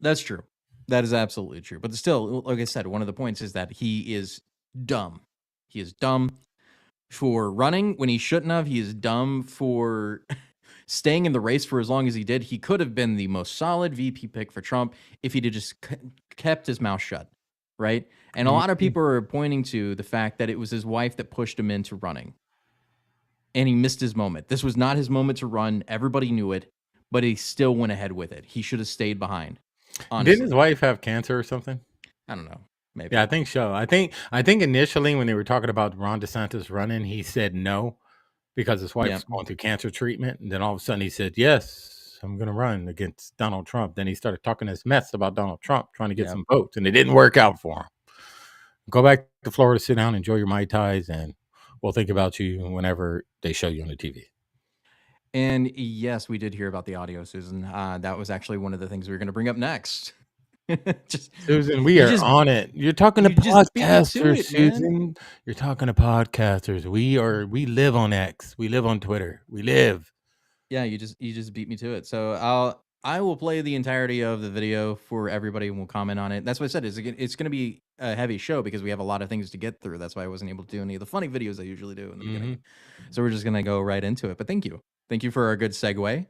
Speaker 2: that's true. That is absolutely true. But still, like I said, one of the points is that he is dumb. He is dumb for running when he shouldn't have. He is dumb for staying in the race for as long as he did. He could have been the most solid VP pick for Trump if he'd just kept his mouth shut, right? And a lot of people are pointing to the fact that it was his wife that pushed him into running. And he missed his moment. This was not his moment to run. Everybody knew it, but he still went ahead with it. He should have stayed behind. Honestly.
Speaker 3: Didn't his wife have cancer or something?
Speaker 2: I don't know. Maybe.
Speaker 3: Yeah, I think so. I think initially when they were talking about Ron DeSantis running, he said no because his wife was going through cancer treatment. And then all of a sudden he said, yes, I'm going to run against Donald Trump. Then he started talking his mess about Donald Trump, trying to get some votes, and it didn't work out for him. Go back to Florida, sit down, enjoy your Mai Tais, and we'll think about you whenever they show you on the TV.
Speaker 2: And yes, we did hear about the audio, Susan. That was actually one of the things we were going to bring up next.
Speaker 3: Susan, we are on it. You're talking to podcasters, Susan. You're talking to podcasters. We live on X. We live on Twitter. We live.
Speaker 2: Yeah, you just beat me to it. So I will play the entirety of the video for everybody and we'll comment on it. That's what I said. It's going to be a heavy show because we have a lot of things to get through. That's why I wasn't able to do any of the funny videos I usually do in the beginning. So we're just going to go right into it. But thank you. Thank you for a good segue.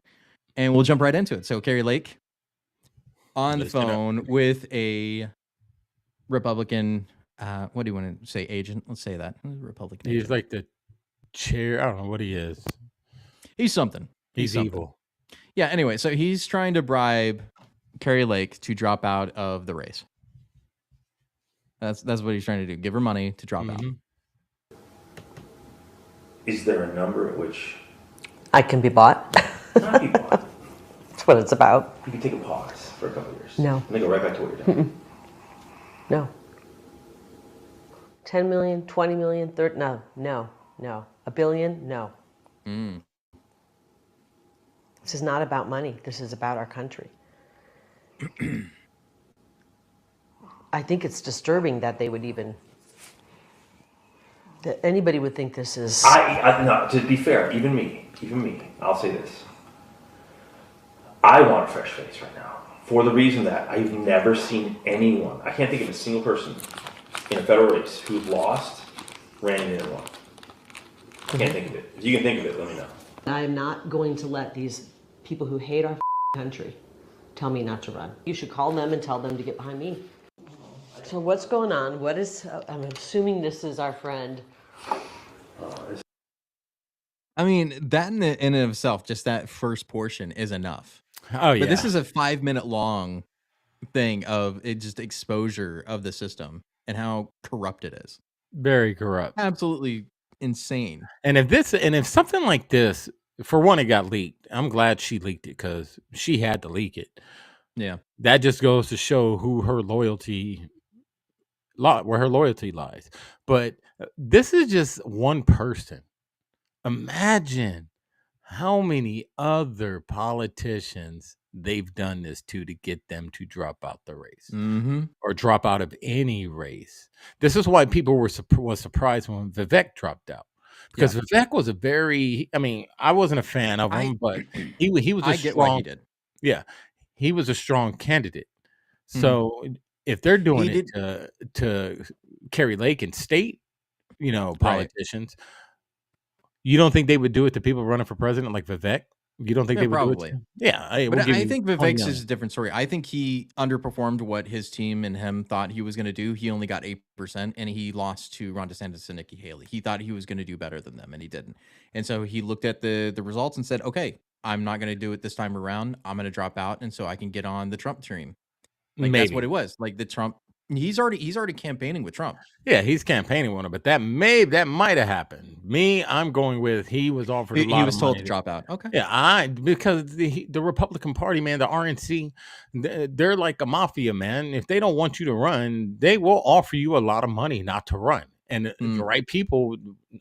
Speaker 2: And we'll jump right into it. So Carrie Lake on the phone with a Republican. What do you want to say? Agent. Let's say that Republican.
Speaker 3: He's
Speaker 2: agent.
Speaker 3: like the chair. I don't know what he is.
Speaker 2: He's something.
Speaker 3: He's
Speaker 2: something.
Speaker 3: evil.
Speaker 2: Yeah. Anyway, so he's trying to bribe Carrie Lake to drop out of the race. That's what he's trying to do. Give her money to drop out.
Speaker 6: Is there a number at which
Speaker 7: I can be bought.
Speaker 6: not be bought?
Speaker 7: That's what it's about.
Speaker 6: You can take a pause for a couple of years.
Speaker 7: No.
Speaker 6: And then go right back to what you're doing.
Speaker 7: No. 10 million, 20 million, 30, no. A billion, no. This is not about money. This is about our country. I think it's disturbing that they would even, that anybody would think this is.
Speaker 6: No, to be fair, even me, I'll say this. I want a fresh face right now for the reason that I've never seen anyone, I can't think of a single person in a federal race who lost, ran in and won. I can't think of it. If you can think of it, let me know.
Speaker 7: I am not going to let these people who hate our country tell me not to run. You should call them and tell them to get behind me. So what's going on? What is, I'm assuming this is our friend.
Speaker 2: I mean, that in and of itself, just that first portion is enough.
Speaker 3: Oh yeah.
Speaker 2: But this is a 5-minute long thing of it, just exposure of the system and how corrupt it is.
Speaker 3: Very corrupt.
Speaker 2: Absolutely insane.
Speaker 3: And if something like this, for one, it got leaked. I'm glad she leaked it because she had to leak it.
Speaker 2: Yeah.
Speaker 3: That just goes to show where her loyalty lies. But this is just one person. Imagine how many other politicians they've done this to get them to drop out the race or drop out of any race. This is why people was surprised when Vivek dropped out. Because Vivek was I wasn't a fan of him, but he was a strong,
Speaker 2: why he did.
Speaker 3: Yeah, he was a strong candidate. So if they're doing it to Carrie Lake and state, politicians, you don't think they would do it to people running for president like Vivek? You don't think they would
Speaker 2: probably
Speaker 3: do it? Yeah,
Speaker 2: but I think Vivek's is a different story. I think he underperformed what his team and him thought he was going to do. He only got 8%, and he lost to Ron DeSantis and Nikki Haley. He thought he was going to do better than them, and he didn't. And so he looked at the results and said, "Okay, I'm not going to do it this time around. I'm going to drop out, and so I can get on the Trump team." Like that's what it was. Like the Trump. He's already campaigning with Trump.
Speaker 3: Yeah, he's campaigning with him, but that might have happened. Me, I'm going with he was offered a lot.
Speaker 2: He was told to drop out. Okay.
Speaker 3: Yeah, because the Republican Party, man, the RNC, they're like a mafia, man. If they don't want you to run, they will offer you a lot of money not to run. And the right people,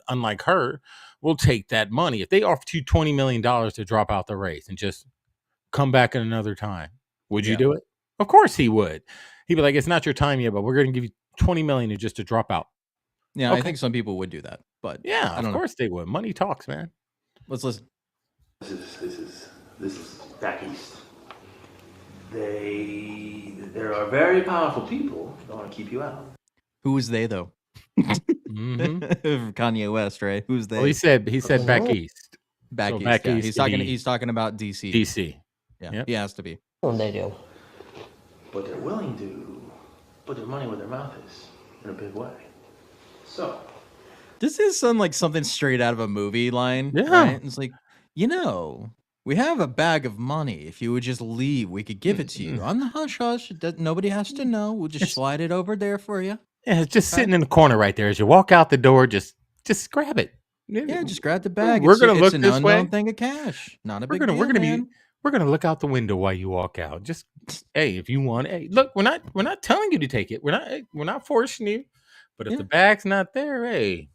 Speaker 3: unlike her, will take that money. If they offered you $20 million to drop out the race and just come back at another time, would you do it? Of course he would. He'd be like, "It's not your time yet, but we're going to give you $20 million just to drop out."
Speaker 2: Yeah, okay. I think some people would do that, but
Speaker 3: yeah, of course they would. Money talks, man.
Speaker 2: Let's listen.
Speaker 6: This is back east. There are very powerful people that want to keep you out.
Speaker 2: Who is they though? Kanye West, right? Who's they?
Speaker 3: Well, he said back east.
Speaker 2: Back
Speaker 3: so
Speaker 2: east.
Speaker 3: Back east.
Speaker 2: He's talking about DC.
Speaker 3: DC.
Speaker 2: Yeah, yep. He has to be.
Speaker 7: Well, they do.
Speaker 6: But they're willing to put their money where their mouth is in a big way. So
Speaker 2: this is something straight out of a movie line.
Speaker 3: Yeah.
Speaker 2: Right? It's like, we have a bag of money. If you would just leave, we could give it to you on the hush hush. Nobody has to know. We'll just slide it over there for you.
Speaker 3: Yeah, it's just sitting in the corner right there. As you walk out the door, just grab it.
Speaker 2: Yeah, just grab the bag.
Speaker 3: We're gonna look
Speaker 2: an
Speaker 3: this way.
Speaker 2: Thing of cash. Not a big deal,
Speaker 3: We're gonna look out the window while you walk out. Just hey, if you want, hey, look, we're not telling you to take it. We're not forcing you. But if the bag's not there, hey,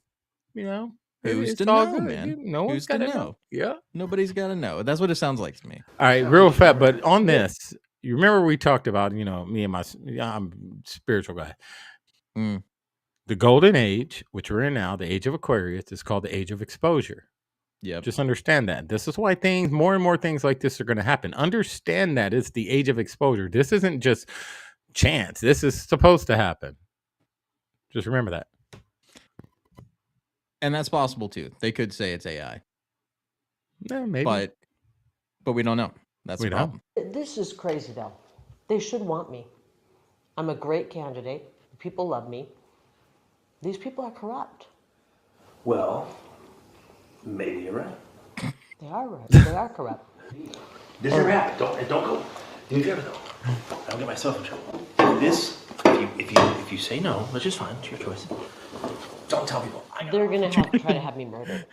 Speaker 2: who's to know, man?
Speaker 3: No one's got to know. Yeah,
Speaker 2: nobody's got to know. That's what it sounds like to me.
Speaker 3: All right, real fast. But on this, you remember we talked about, me and I'm a spiritual guy. The golden age, which we're in now, the age of Aquarius, is called the age of exposure.
Speaker 2: Yeah,
Speaker 3: just understand that. This is why more and more things like this are going to happen. Understand that it's the age of exposure. This isn't just chance. This is supposed to happen. Just remember that.
Speaker 2: And that's possible too. They could say it's AI.
Speaker 3: Yeah, maybe.
Speaker 2: But we don't know. That's the problem.
Speaker 7: This is crazy though. They should want me. I'm a great candidate. People love me. These people are corrupt.
Speaker 6: Well, maybe you're right.
Speaker 7: They are right. They are corrupt.
Speaker 6: This never happened. Don't go. Do you ever though? I'll get myself in trouble. If you say no, which is fine, it's your choice. Don't tell people.
Speaker 7: They're gonna try to have me murdered.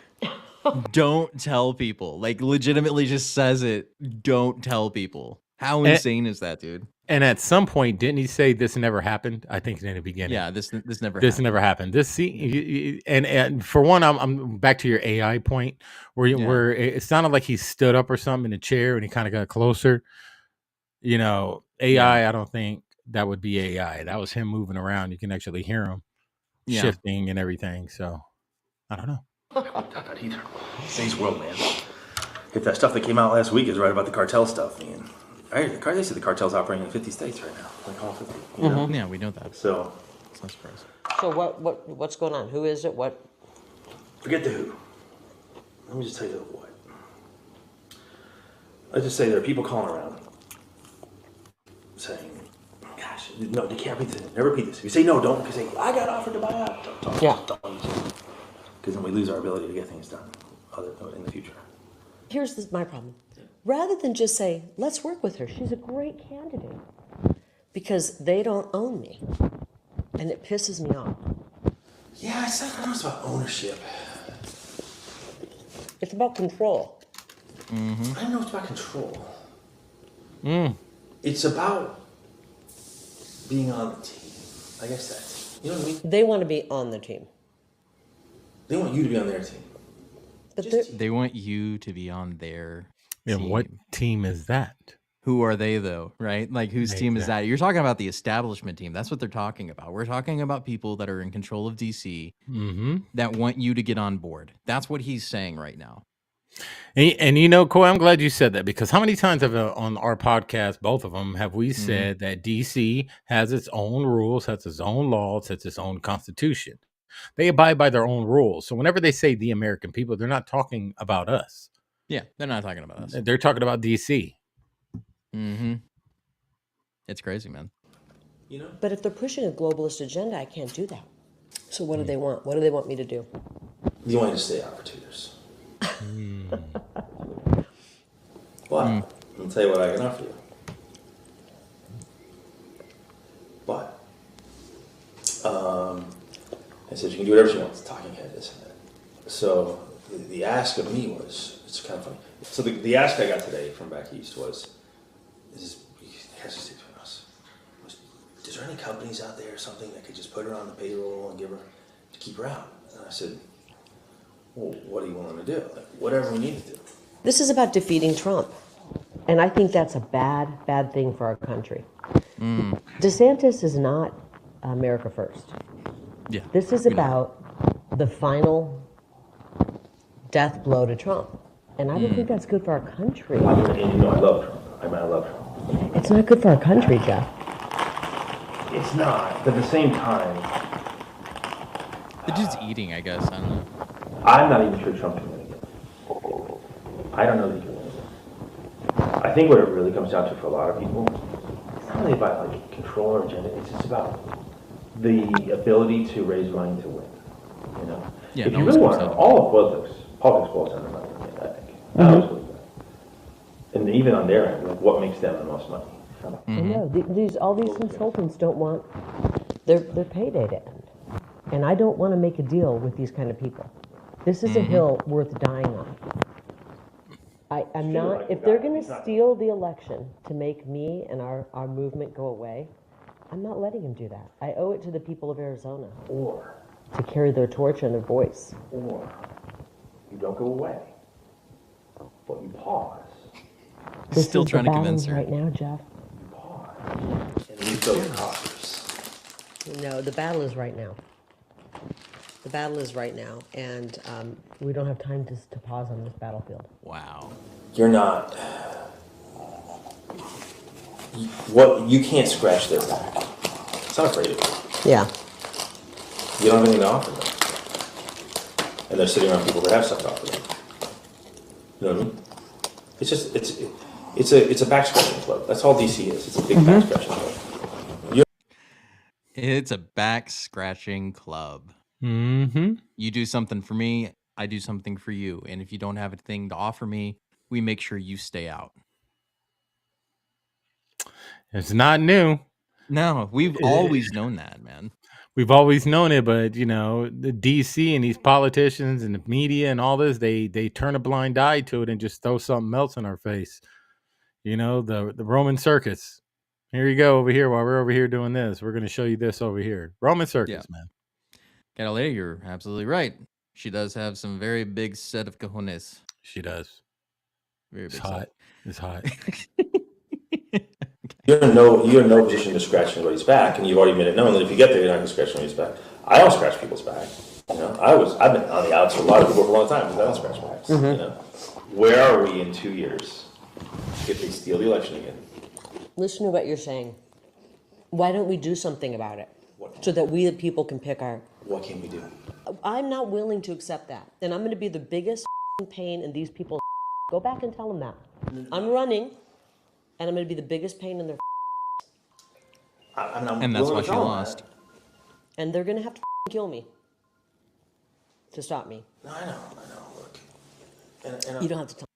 Speaker 2: Don't tell people. Like, legitimately just says it. Don't tell people. How insane is that, dude?
Speaker 3: And at some point, didn't he say this never happened? I think in the beginning.
Speaker 2: Yeah, this never
Speaker 3: This
Speaker 2: happened.
Speaker 3: never happened. And for one, I'm back to your AI point where it sounded like he stood up or something in a chair and he kind of got closer. You know, AI, I don't think that would be AI. That was him moving around. You can actually hear him shifting and everything. So I don't know.
Speaker 6: Not that either. Today's world, man. If that stuff that came out last week is right about the cartel stuff, man. They say the cartel's operating in 50 states right now. Like all 50. You know?
Speaker 2: Yeah, we know that.
Speaker 6: So
Speaker 2: It's not surprising.
Speaker 7: So what's going on? Who is it? What?
Speaker 6: forget the who. Let me just tell you the what. Let's just say there are people calling around saying, gosh, no, they can't repeat this. Never repeat this. If you say no, don't, because I got offered to buy out. Don't. Because then we lose our ability to get things done in the future.
Speaker 7: Here's my problem. Rather than just say, let's work with her, she's a great candidate, because they don't own me, and it pisses me off.
Speaker 6: Yeah, I don't know, it's about ownership.
Speaker 7: It's about control.
Speaker 6: Mm-hmm. I don't know it's about control. It's about being on the team. I guess that's, you know what I mean?
Speaker 7: They want to be on the team.
Speaker 6: They want you to be on their team.
Speaker 7: But
Speaker 2: They want you to be on their
Speaker 3: And
Speaker 2: team.
Speaker 3: what team is that?
Speaker 2: Who are they, though, right? Like, whose team is that? You're talking about the establishment team. That's what they're talking about. We're talking about people that are in control of DC that want you to get on board. That's what he's saying right now.
Speaker 3: And you know, Coy, I'm glad you said that, because how many times have on our podcast, both of them, have we said that DC has its own rules, has its own laws, has its own constitution? They abide by their own rules. So whenever they say the American people, they're not talking about us.
Speaker 2: Yeah, they're not talking about us.
Speaker 3: They're talking about DC.
Speaker 2: It's crazy, man.
Speaker 6: You know?
Speaker 7: But if they're pushing a globalist agenda, I can't do that. So what do they want? What do they want me to do?
Speaker 6: You want to stay out for 2 years. But I'll tell you what I can offer you. But I said you can do whatever you want. It's talking head, this and that. So the ask of me was, it's kind of funny. So the ask I got today from back east was, it has to stay between us. Is there any companies out there or something that could just put her on the payroll and give her to keep her out? And I said, well, what do you want them to do? Like, whatever we need to do.
Speaker 7: This is about defeating Trump. And I think that's a bad thing for our country. DeSantis is not America first.
Speaker 2: Yeah.
Speaker 7: This is about the final death blow to Trump. And I don't think that's good for our country.
Speaker 6: I mean, and you know I love Trump. I love Trump.
Speaker 7: It's not good for our country, Jeff.
Speaker 6: It's not, but at the same time,
Speaker 2: The dude's eating, I guess. I don't know.
Speaker 6: I'm not even sure Trump can win again. I don't know that he can win again. I think what it really comes down to for a lot of people, it's not really about like control or agenda. It's just about the ability to raise money to win. You know,
Speaker 2: Yeah,
Speaker 6: if
Speaker 2: no
Speaker 6: you
Speaker 2: one's
Speaker 6: really want
Speaker 2: gonna
Speaker 6: to,
Speaker 2: stop
Speaker 6: all of politics boils down to money. I think. I always believe that. And even on their end, like what makes them the most money?
Speaker 7: I know. All these consultants don't want their payday to end. And I don't want to make a deal with these kind of people. This is a hill worth dying on. I'm not, if they're going to steal the election to make me and our movement go away, I'm not letting them do that. I owe it to the people of Arizona
Speaker 6: Or
Speaker 7: to carry their torch and their voice.
Speaker 6: you don't go away, but you pause.
Speaker 7: This
Speaker 2: Still
Speaker 7: is
Speaker 2: trying
Speaker 7: the
Speaker 2: to convince
Speaker 7: battle
Speaker 2: her.
Speaker 7: right now, Jeff.
Speaker 6: And refill your coffers.
Speaker 7: No, the battle is right now. The battle is right now, and we don't have time to pause on this battlefield.
Speaker 2: Wow.
Speaker 6: You're not. You can't scratch their back. It's not afraid of you.
Speaker 7: Yeah.
Speaker 6: You don't have anything to offer them. And they're sitting around people that have stuff to offer them. You know what I mean? It's just, it's a back scratching club. That's all DC is. It's a big back scratching club.
Speaker 2: It's a back scratching club.
Speaker 3: Mm-hmm.
Speaker 2: You do something for me, I do something for you. And if you don't have a thing to offer me, we make sure you stay out.
Speaker 3: It's not new.
Speaker 2: No, we've always known that, man.
Speaker 3: We've always known it, but the DC and these politicians and the media and all this, they turn a blind eye to it and just throw something else in our face. The Roman circus. Here you go over here while we're over here doing this. We're going to show you this over here. Roman circus, man.
Speaker 2: Catalina, you're absolutely right. She does have some very big set of cojones.
Speaker 3: She does.
Speaker 2: Very big.
Speaker 3: It's hot.
Speaker 6: You're in no position to scratch anybody's back, and you've already made it known that if you get there, you're not going to scratch anybody's back. I don't scratch people's back. I've been on the outs for a lot of people for a long time because I don't scratch backs. Mm-hmm. Where are we in 2 years if they steal the election again?
Speaker 7: Listen to what you're saying. Why don't we do something about it so that we the people can pick our...
Speaker 6: What can we do?
Speaker 7: I'm not willing to accept that. And I'm going to be the biggest pain in these people's... Go back and tell them that. I'm running, and I'm going to be the biggest pain in their...
Speaker 2: And that's why she lost.
Speaker 7: And they're going to have to kill me to stop me.
Speaker 6: No, I know. Look. And
Speaker 7: you don't have to tell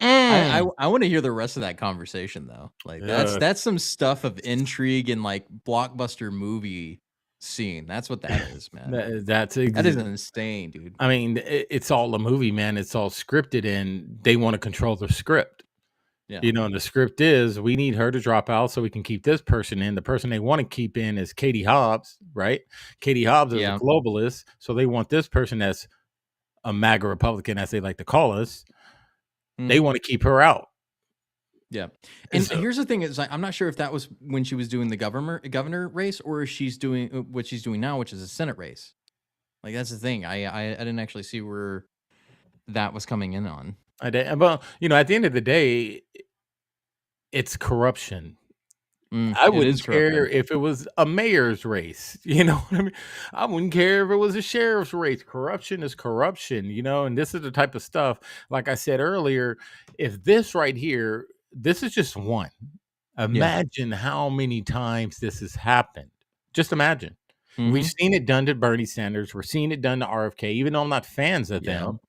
Speaker 2: I want to hear the rest of that conversation though. Like that's some stuff of intrigue and like blockbuster movie scene. That's what that is, man.
Speaker 3: That
Speaker 2: is insane, dude.
Speaker 3: I mean, it's all a movie, man. It's all scripted, and they want to control the script. Yeah. And the script is we need her to drop out so we can keep this person in. The person they want to keep in is Katie Hobbs, right? Katie Hobbs is a globalist, so they want this person that's a MAGA Republican, as they like to call us. They want to keep her out.
Speaker 2: Yeah. And so, here's the thing is I'm not sure if that was when she was doing the governor race or if she's doing what she's doing now, which is a Senate race. Like that's the thing. I didn't actually see where that was coming in on.
Speaker 3: Well, at the end of the day, it's corruption. I wouldn't care if it was a mayor's race. You know what I mean? I wouldn't care if it was a sheriff's race. Corruption is corruption, and this is the type of stuff, like I said earlier, if this right here, this is just one. Imagine how many times this has happened. Just imagine. Mm-hmm. We've seen it done to Bernie Sanders. We're seeing it done to RFK, even though I'm not fans of them.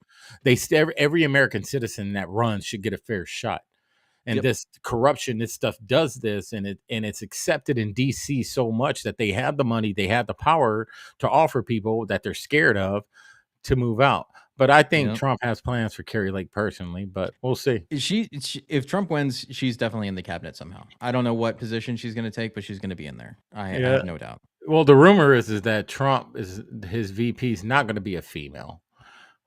Speaker 3: Every American citizen that runs should get a fair shot. And this corruption, this stuff does this, and it's accepted in DC so much that they have the money, they have the power to offer people that they're scared of to move out. But I think Trump has plans for Carrie Lake personally, but we'll see.
Speaker 2: If Trump wins, she's definitely in the cabinet somehow. I don't know what position she's going to take, but she's going to be in there. I have no doubt.
Speaker 3: Well, the rumor is that Trump his VP is not going to be a female,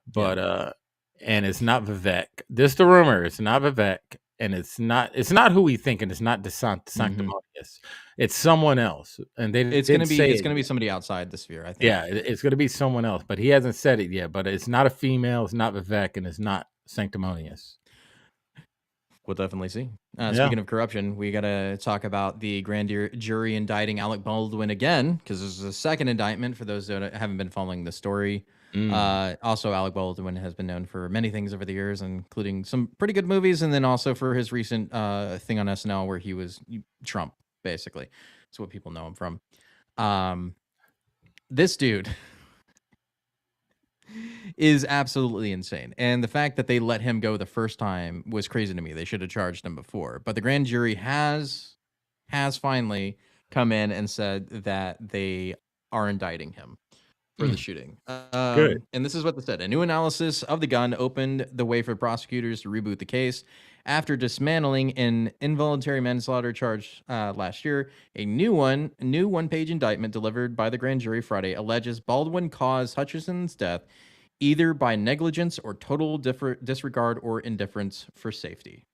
Speaker 3: but and it's not Vivek. This the rumor. It's not Vivek. And it's not who we think, and it's not DeSantis. Mm-hmm. It's someone else, and it's going to
Speaker 2: be somebody outside the sphere. I think.
Speaker 3: Yeah, it's going to be someone else, but he hasn't said it yet. But it's not a female. It's not Vivek, and it's not sanctimonious.
Speaker 2: We'll definitely see. Speaking of corruption, we got to talk about the grand jury indicting Alec Baldwin again, because this is a second indictment for those that haven't been following the story. Also, Alec Baldwin has been known for many things over the years, including some pretty good movies, and then also for his recent thing on SNL where he was Trump, basically. That's what people know him from. This dude is absolutely insane. And the fact that they let him go the first time was crazy to me. They should have charged him before. But the grand jury has finally come in and said that they are indicting him for the shooting.
Speaker 3: Good.
Speaker 2: And this is what they said. A new analysis of the gun opened the way for prosecutors to reboot the case. After dismantling an involuntary manslaughter charge last year, a new one-page indictment delivered by the grand jury Friday alleges Baldwin caused Hutchinson's death either by negligence or total disregard or indifference for safety.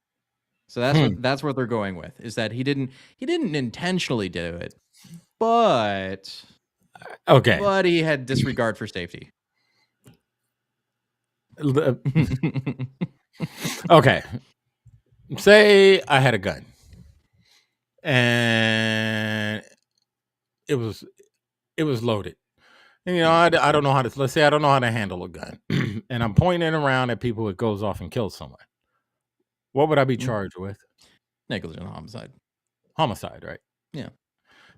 Speaker 2: So that's what they're going with, is that he didn't intentionally do it, but he had disregard for safety.
Speaker 3: Okay. Say I had a gun and it was loaded. And, I don't know how to, let's say I don't know how to handle a gun and I'm pointing it around at people, it goes off and kills someone. What would I be charged with?
Speaker 2: Negligent homicide.
Speaker 3: Homicide, right?
Speaker 2: Yeah.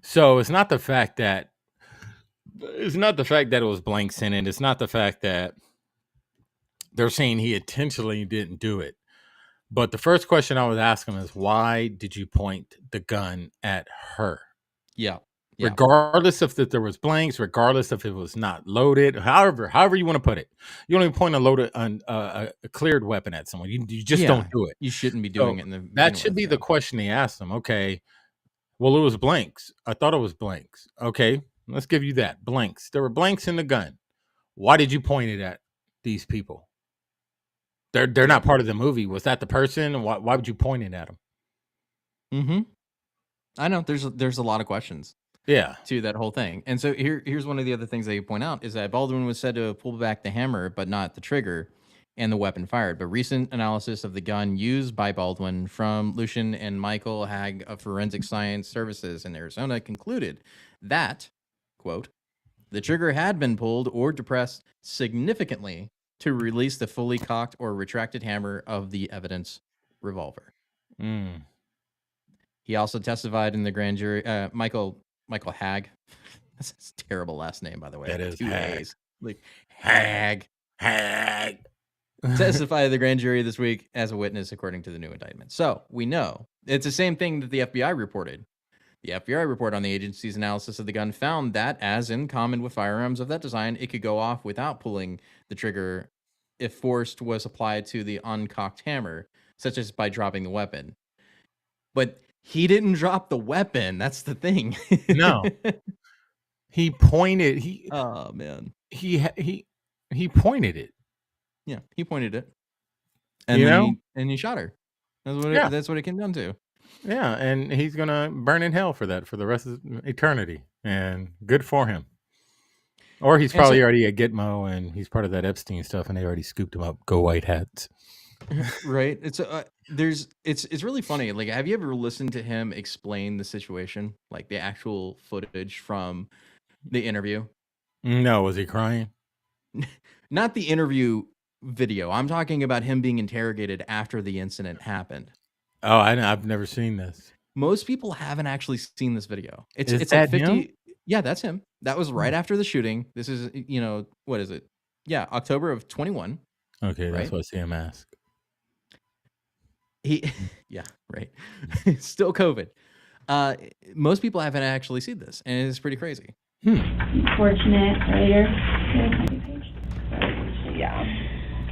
Speaker 3: So it's not the fact that it was blanks in it. It's not the fact that they're saying he intentionally didn't do it. But the first question I would ask him is, why did you point the gun at her?
Speaker 2: Yeah.
Speaker 3: Regardless if there was blanks, regardless if it was not loaded, however you want to put it, you don't even point a cleared weapon at someone. You just don't do it.
Speaker 2: You shouldn't be doing it in the
Speaker 3: that should be the question they asked them. Okay, well, it was blanks. I thought it was blanks. Okay, let's give you that. Blanks. There were blanks in the gun. Why did you point it at these people? They're not part of the movie. Was that the person? Why would you point it at them?
Speaker 2: Mm-hmm. I know there's a lot of questions.
Speaker 3: Yeah.
Speaker 2: To that whole thing. And so here's one of the other things that you point out is that Baldwin was said to pull back the hammer, but not the trigger, and the weapon fired. But recent analysis of the gun used by Baldwin from Lucian and Michael Hag of Forensic Science Services in Arizona concluded that, quote, the trigger had been pulled or depressed significantly to release the fully cocked or retracted hammer of the evidence revolver. He also testified in the grand jury, Michael Hag. That's a terrible last name, by the way.
Speaker 3: That is
Speaker 2: 2
Speaker 3: Hag.
Speaker 2: A's. Like Hag. Testified in the grand jury this week as a witness, according to the new indictment. So we know it's the same thing that the FBI reported. The FBI report on the agency's analysis of the gun found that, as in common with firearms of that design, it could go off without pulling the trigger if force was applied to the uncocked hammer, such as by dropping the weapon. But he didn't drop the weapon. That's the thing.
Speaker 3: No. He pointed.
Speaker 2: Oh man.
Speaker 3: He pointed it.
Speaker 2: Yeah, he pointed it, and he shot her. That's what it came down to.
Speaker 3: Yeah, and he's gonna burn in hell for that for the rest of eternity. And good for him. Or he's probably already at Gitmo, and he's part of that Epstein stuff, and they already scooped him up. Go white hats.
Speaker 2: Right. It's really funny. Like, have you ever listened to him explain the situation, like the actual footage from the interview?
Speaker 3: No, was he crying?
Speaker 2: Not the interview video. I'm talking about him being interrogated after the incident happened.
Speaker 3: Oh, I've never seen this.
Speaker 2: Most people haven't actually seen this video. It's
Speaker 3: that
Speaker 2: like 50.
Speaker 3: him?
Speaker 2: Yeah, that's him. That was right after the shooting. This is, what is it? Yeah, October of 21.
Speaker 3: Okay, that's what Sam asked.
Speaker 2: Yeah, right. Still COVID. Most people haven't actually seen this, and it's pretty crazy.
Speaker 8: Unfortunate later. Yeah.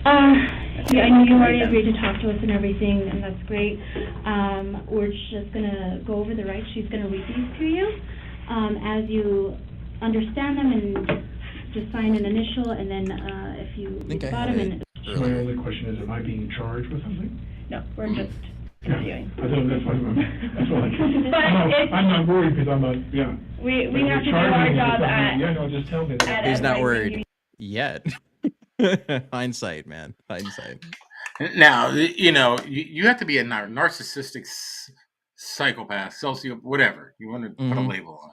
Speaker 8: I know you already agreed to talk to us and everything, and that's great. We're just gonna go over the rights. She's gonna read these to you as you understand them, and just sign an initial, and then if you got them. And
Speaker 9: my only question is, am I being charged with something?
Speaker 8: no, we're just reviewing.
Speaker 9: I don't. That's what I'm not worried because I'm not. Yeah.
Speaker 8: We have to do our job at.
Speaker 9: Yeah, no, just tell me.
Speaker 2: He's not worried yet. Hindsight, man. Hindsight.
Speaker 3: Now, you have to be a narcissistic psychopath, whatever you want to put a label on,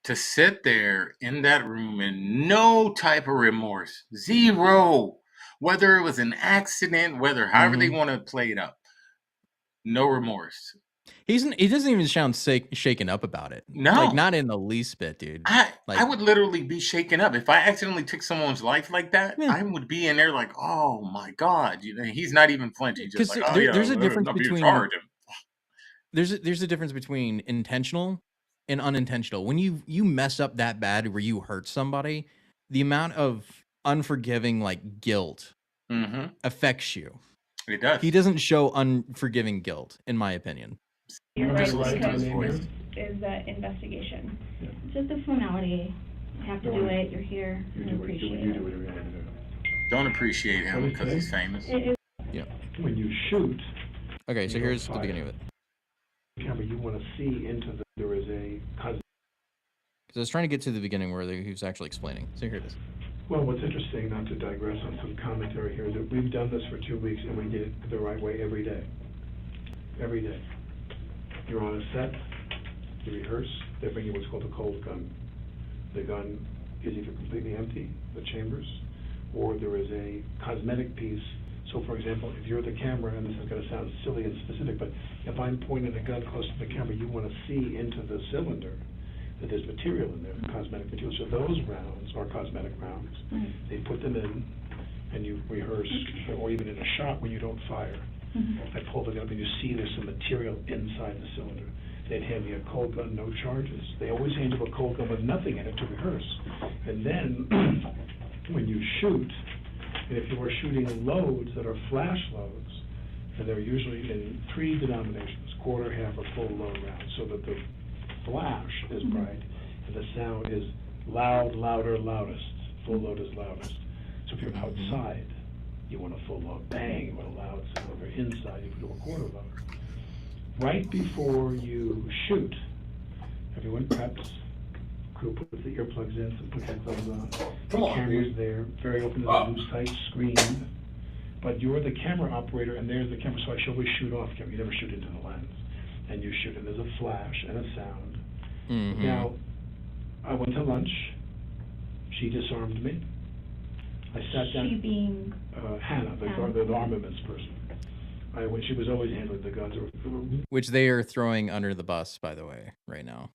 Speaker 3: to sit there in that room in no type of remorse, zero, whether it was an accident, however they want to play it up, no remorse.
Speaker 2: He doesn't even sound shaken up about it.
Speaker 3: No,
Speaker 2: like not in the least bit, dude.
Speaker 3: I would literally be shaken up if I accidentally took someone's life like that. Yeah. I would be in there like, oh my god, he's not even flinching. Just like,
Speaker 2: there's a difference between there's a difference between intentional and unintentional. When you mess up that bad where you hurt somebody, the amount of unforgiving guilt affects you.
Speaker 3: It does.
Speaker 2: He doesn't show unforgiving guilt, in my opinion.
Speaker 8: You're right, because is the investigation. Yeah. It's just a formality. You have to do it. You're here. You appreciate it.
Speaker 3: Don't appreciate him because he's famous.
Speaker 2: Yeah.
Speaker 9: When you shoot.
Speaker 2: Okay, so here's the beginning of it.
Speaker 9: Camera, you want to see into there is a.
Speaker 2: Because I was trying to get to the beginning where he was actually explaining. So here it is.
Speaker 9: Well, what's interesting, not to digress on some commentary here, is that we've done this for 2 weeks and we did it the right way every day. Every day. You're on a set, you rehearse, they bring you what's called a cold gun. The gun is either completely empty, the chambers, or there is a cosmetic piece So for example, if you're the camera, and this is going to sound silly and specific, but if I'm pointing a gun close to the camera, you want to see into the cylinder that there's material in there, cosmetic material. So those rounds are cosmetic rounds.
Speaker 8: Right.
Speaker 9: They put them in, and you rehearse, or even in a shot when you don't fire. I pull the gun up and you see there's some material inside the cylinder. They'd hand me a cold gun, no charges. They always hand you a cold gun with nothing in it to rehearse. And then when you shoot, and if you are shooting loads that are flash loads, and they're usually in 3 denominations, quarter, half, or full load rounds, so that the flash is bright and the sound is loud, louder, loudest. Full load is loudest. So if you're outside, you want a full load, bang, you want a loud sound. If you're inside, you do a quarter load. Right before you shoot, everyone preps. Crew puts the earplugs in, some puts the gloves on. The camera's there, very open to the loose, tight screen. But you're the camera operator, and there's the camera, so I should always shoot off camera. You never shoot into the lens. And you shoot, and there's a flash and a sound. Now, I went to lunch. She disarmed me. I sat down.
Speaker 8: She being?
Speaker 9: Hannah, the armaments person. She was always handling the guns.
Speaker 2: Which they are throwing under the bus, by the way, right now.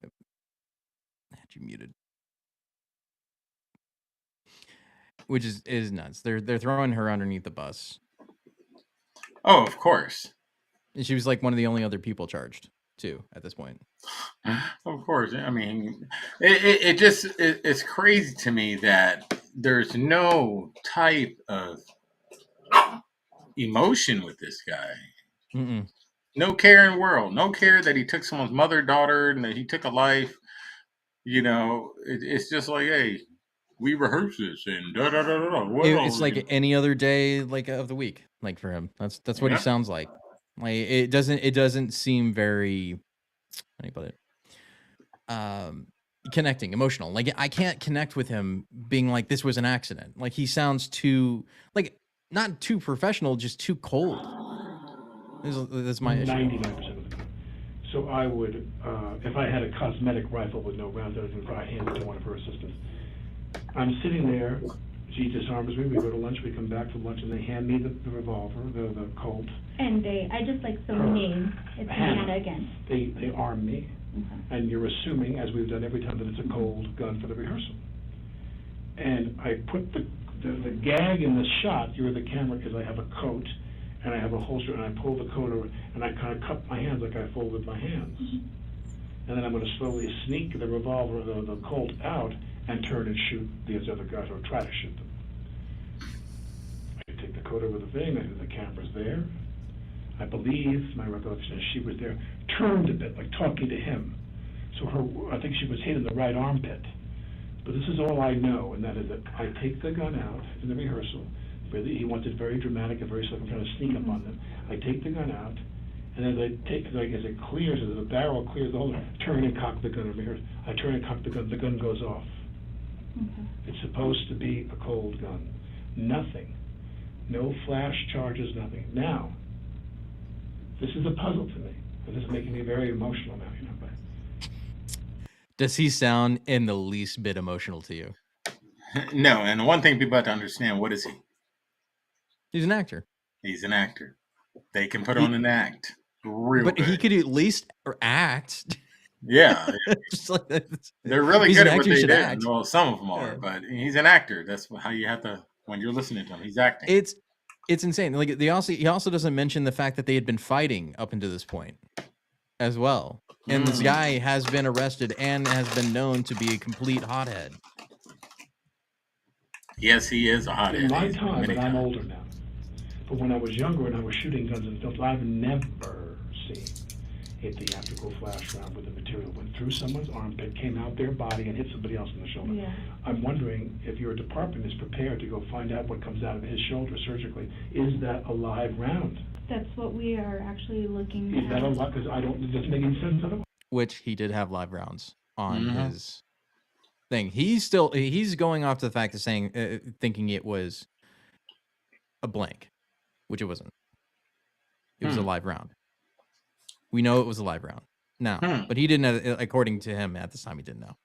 Speaker 2: Had you muted. Which is nuts. They're throwing her underneath the bus.
Speaker 3: Oh, of course.
Speaker 2: And she was like one of the only other people charged, too, at this point.
Speaker 3: Of course. I mean, it's crazy to me that there's no type of emotion with this guy.
Speaker 2: Mm-mm.
Speaker 3: No care in the world. No care that he took someone's mother, daughter, and that he took a life. You know, it's just like, hey, we rehearse this and da da da da da.
Speaker 2: It's like any other day, like of the week, like for him. That's what he sounds like. Like it doesn't seem very, how do you put it? Connecting, emotional. Like I can't connect with him being like this was an accident. Like he sounds too like not too professional, just too cold. That's my issue.
Speaker 9: 99% of the time. So I would, if I had a cosmetic rifle with no rounds, I would probably hand it to one of her assistants. I'm sitting there, she disarms me, we go to lunch, we come back from lunch, and they hand me the revolver, the Colt.
Speaker 8: And I just like the name. It's Hannah again.
Speaker 9: They arm me, and you're assuming, as we've done every time, that it's a cold gun for the rehearsal. And I put the gag in the shot, you're the camera, because I have a coat, and I have a holster, and I pull the coat over, and I kind of cup my hands like I folded my hands. And then I'm going to slowly sneak the revolver, the Colt out, and turn and shoot these other guys, or try to shoot them. I take the coat over the thing, the camera's there. I believe, my recollection is she was there, turned a bit, like talking to him. So I think she was hit in the right armpit. But this is all I know, and that is that I take the gun out in the rehearsal. Really, he wants it very dramatic and very slow. I'm trying to sneak up on them. I take the gun out, and as as it clears, as the barrel clears the hole, turn and cock the gun over here. I turn and cock the gun goes off. It's supposed to be a cold gun. Nothing. No flash charges, nothing. Now, this is a puzzle to me. And this is making me very emotional now, you know. But
Speaker 2: does he sound in the least bit emotional to you?
Speaker 3: No, and one thing people have to understand, what is he?
Speaker 2: He's an actor.
Speaker 3: He's an actor. They can put on an act. But
Speaker 2: he could at least act.
Speaker 3: Yeah.
Speaker 2: Just like
Speaker 3: they're really good at what they do.
Speaker 2: Act.
Speaker 3: Well, some of them are, but he's an actor. That's how you have to, when you're listening to him, he's acting.
Speaker 2: It's insane. Like he also doesn't mention the fact that they had been fighting up until this point as well. And this guy has been arrested and has been known to be a complete hothead.
Speaker 3: Yes, he is a hothead.
Speaker 9: In my time, and I'm older now, but when I was younger and I was shooting guns and stuff, I've never seen a theatrical flash round with the material went through someone's armpit, came out their body, and hit somebody else in the shoulder.
Speaker 8: Yeah.
Speaker 9: I'm wondering if your department is prepared to go find out what comes out of his shoulder surgically. Is that a live round?
Speaker 8: That's what we are actually looking at.
Speaker 9: Is that a lot? Because it doesn't make any sense otherwise.
Speaker 2: Which he did have live rounds on his thing. He's going off to the fact of saying, thinking it was a blank, which it wasn't. It was a live round. We know it was a live round now, but he didn't, according to him at this time, he didn't know.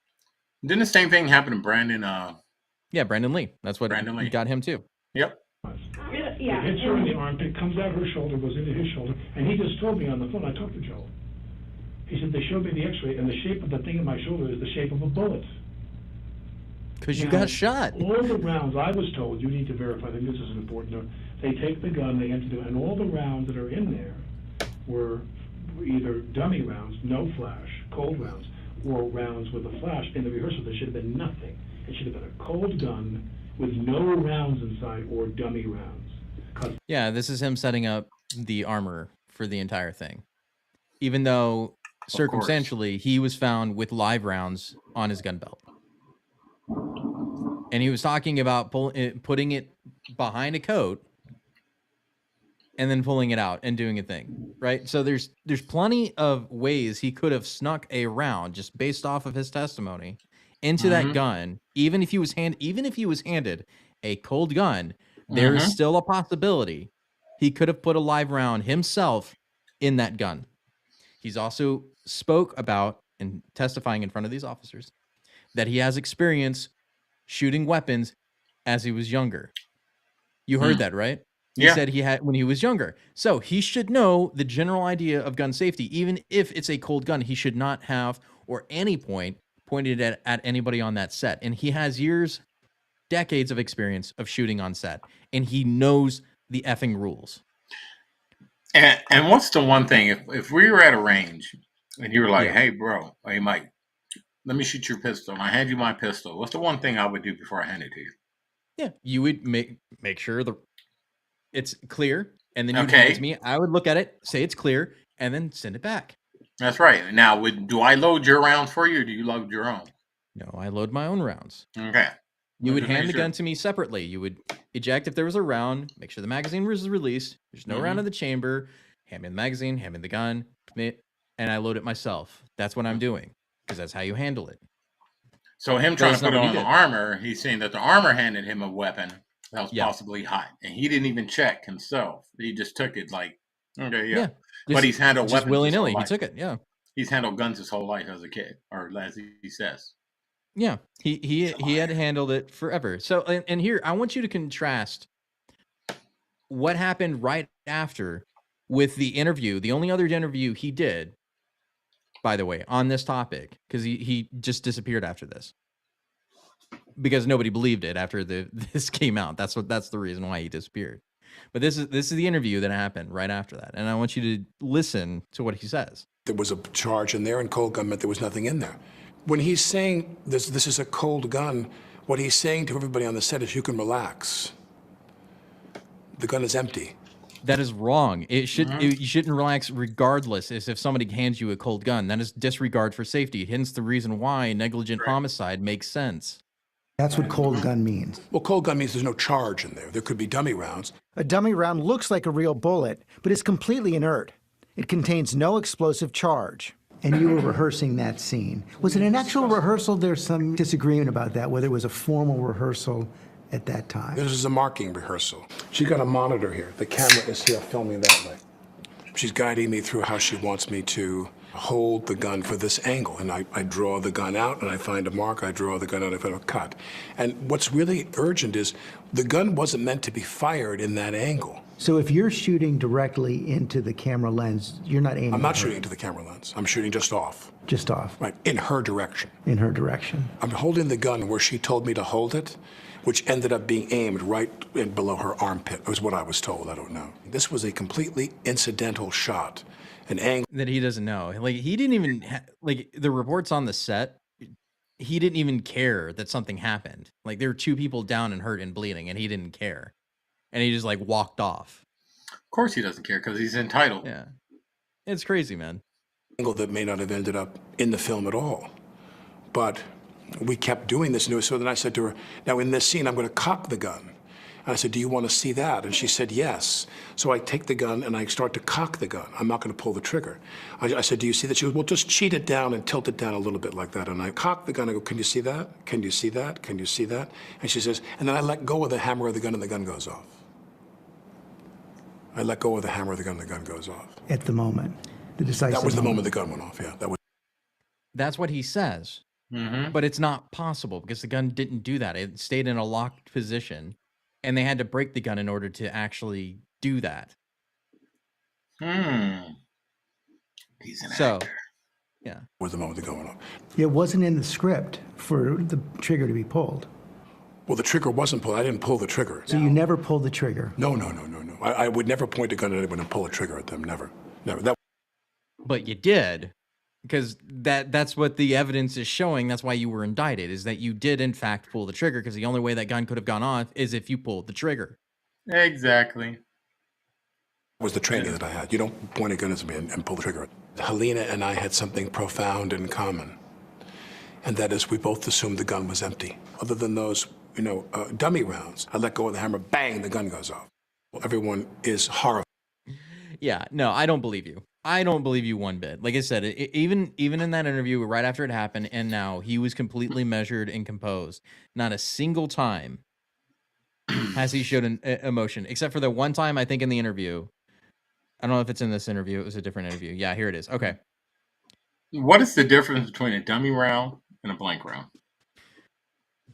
Speaker 3: Didn't the same thing happen to Brandon?
Speaker 2: Yeah, Brandon Lee. That's what
Speaker 3: Brandon Lee
Speaker 2: got him too.
Speaker 3: Yep.
Speaker 8: yeah.
Speaker 9: It hits her in the armpit, comes out her shoulder, goes into his shoulder, and he just told me on the phone, I talked to Joe. He said, they showed me the x-ray, and the shape of the thing in my shoulder is the shape of a bullet.
Speaker 2: Because you got shot.
Speaker 9: All the rounds, I was told, you need to verify, I think this is important note, they take the gun, they empty it, and all the rounds that are in there were either dummy rounds, no flash, cold rounds, or rounds with a flash. In the rehearsal, there should have been nothing. It should have been a cold gun with no rounds inside or dummy rounds.
Speaker 2: Yeah, this is him setting up the armor for the entire thing. Even though circumstantially he was found with live rounds on his gun belt. And he was talking about putting it behind a coat and then pulling it out and doing a thing, right? So there's plenty of ways he could have snuck a round just based off of his testimony into that gun. Even if he was handed a cold gun, there is still a possibility he could have put a live round himself in that gun. He's also spoke about and testifying in front of these officers that he has experience shooting weapons as he was younger. You heard that, right? He said he had when he was younger. So he should know the general idea of gun safety. Even if it's a cold gun, he should not have, or any point, pointed at anybody on that set. And he has decades of experience of shooting on set. And he knows the effing rules.
Speaker 3: And what's the one thing, if we were at a range and you were like, hey, bro, hey, Mike, let me shoot your pistol. And I hand you my pistol. What's the one thing I would do before I hand it to you? Yeah, you would make sure it's clear, and then you'd hand it to me. I would look at it, say it's clear, and then send it back. That's right. Now, do I load your rounds for you, or do you load your own? No, I load my own rounds. Okay. You would hand the gun to me separately. You would eject if there was a round, make sure the magazine was released. There's no round in the chamber. Hand me the magazine, hand me the gun, commit, and I load it myself. That's what I'm doing, because that's how you handle it. So him trying to put on the armor, he's saying that the armor handed him a weapon that was possibly hot, and he didn't even check himself. He just took it like, okay, but he's handled weapons willy-nilly. He took it, He's handled guns his whole life as a kid, or as he says. Yeah, he had handled it forever. So, and here, I want you to contrast what happened right after with the interview, the only other interview he did, by the way, on this topic, because he just disappeared after this. Because nobody believed it after this came out. That's the reason why he disappeared. But this is the interview that happened right after that. And I want you to listen to what he says.
Speaker 10: There was a charge in there, and cold gun meant there was nothing in there. When he's saying this is a cold gun, what he's saying to everybody on the set is you can relax. The gun is empty. That is wrong. You shouldn't relax regardless as if somebody hands you a cold gun. That is disregard for safety. Hence the reason why negligent homicide makes sense.
Speaker 11: That's what cold gun means.
Speaker 10: Well, cold gun means there's no charge in there. There could be dummy rounds.
Speaker 11: A dummy round looks like a real bullet, but is completely inert. It contains no explosive charge. And you were rehearsing that scene. Was it an actual rehearsal? There's some disagreement about that, whether it was a formal rehearsal at that time.
Speaker 10: This is a marking rehearsal. She's got a monitor here. The camera is here filming that way. She's guiding me through how she wants me to hold the gun for this angle. And I draw the gun out and I find a mark. I draw the gun out, I find a cut. And what's really urgent is the gun wasn't meant to be fired in that angle.
Speaker 11: So if you're shooting directly into the camera lens, you're not aiming.
Speaker 10: I'm not shooting into the camera lens. I'm shooting just off.
Speaker 11: Just off.
Speaker 10: Right, in her direction.
Speaker 11: In her direction.
Speaker 10: I'm holding the gun where she told me to hold it, which ended up being aimed right in below her armpit, was what I was told. I don't know. This was a completely incidental shot, an angle
Speaker 2: that he doesn't know. Like, he didn't even like the reports on the set. He didn't even care that something happened. Like, there were 2 people down and hurt and bleeding, and he didn't care. And he just like walked off. Of course he doesn't care, because he's entitled. Yeah. It's crazy, man.
Speaker 10: Angle that may not have ended up in the film at all. But we kept doing this. And so then I said to her, now in this scene, I'm going to cock the gun. And I said, do you want to see that? And she said, yes. So I take the gun and I start to cock the gun. I'm not going to pull the trigger. I said, do you see that? She goes, well, just cheat it down and tilt it down a little bit like that. And I cock the gun. I go, can you see that? Can you see that? Can you see that? And she says, and then I let go of the hammer of the gun and the gun goes off. I let go of the hammer of the gun and the gun goes off.
Speaker 11: At the moment. The decisive
Speaker 10: That was the moment the gun went off, yeah.
Speaker 2: That's what he says. But it's not possible because the gun didn't do that. It stayed in a locked position and they had to break the gun in order to actually do that.
Speaker 3: He's an
Speaker 2: So,
Speaker 3: actor.
Speaker 2: yeah.
Speaker 10: Was the moment they're going on.
Speaker 11: It wasn't in the script for the trigger to be pulled.
Speaker 10: Well, the trigger wasn't pulled. I didn't pull the trigger.
Speaker 11: So you never pulled the trigger?
Speaker 10: No. I would never point a gun at anyone and pull a trigger at them. Never. That.
Speaker 2: But you did, because that's what the evidence is showing. That's why you were indicted, is that you did in fact pull the trigger, because the only way that gun could have gone off is if you pulled the trigger.
Speaker 3: Exactly.
Speaker 10: Was the training that I had. You don't point a gun at me and pull the trigger. Helena and I had something profound in common, and that is we both assumed the gun was empty. Other than those, dummy rounds, I let go of the hammer, bang, the gun goes off. Well, everyone is horrified.
Speaker 2: Yeah, no, I don't believe you. I don't believe you one bit. Like I said, even in that interview right after it happened, and now he was completely measured and composed. Not a single time has he showed an emotion, except for the one time I think in the interview. I don't know if it's in this interview. It was a different interview. Yeah, here it is. Okay.
Speaker 3: What is the difference between a dummy round and a blank round?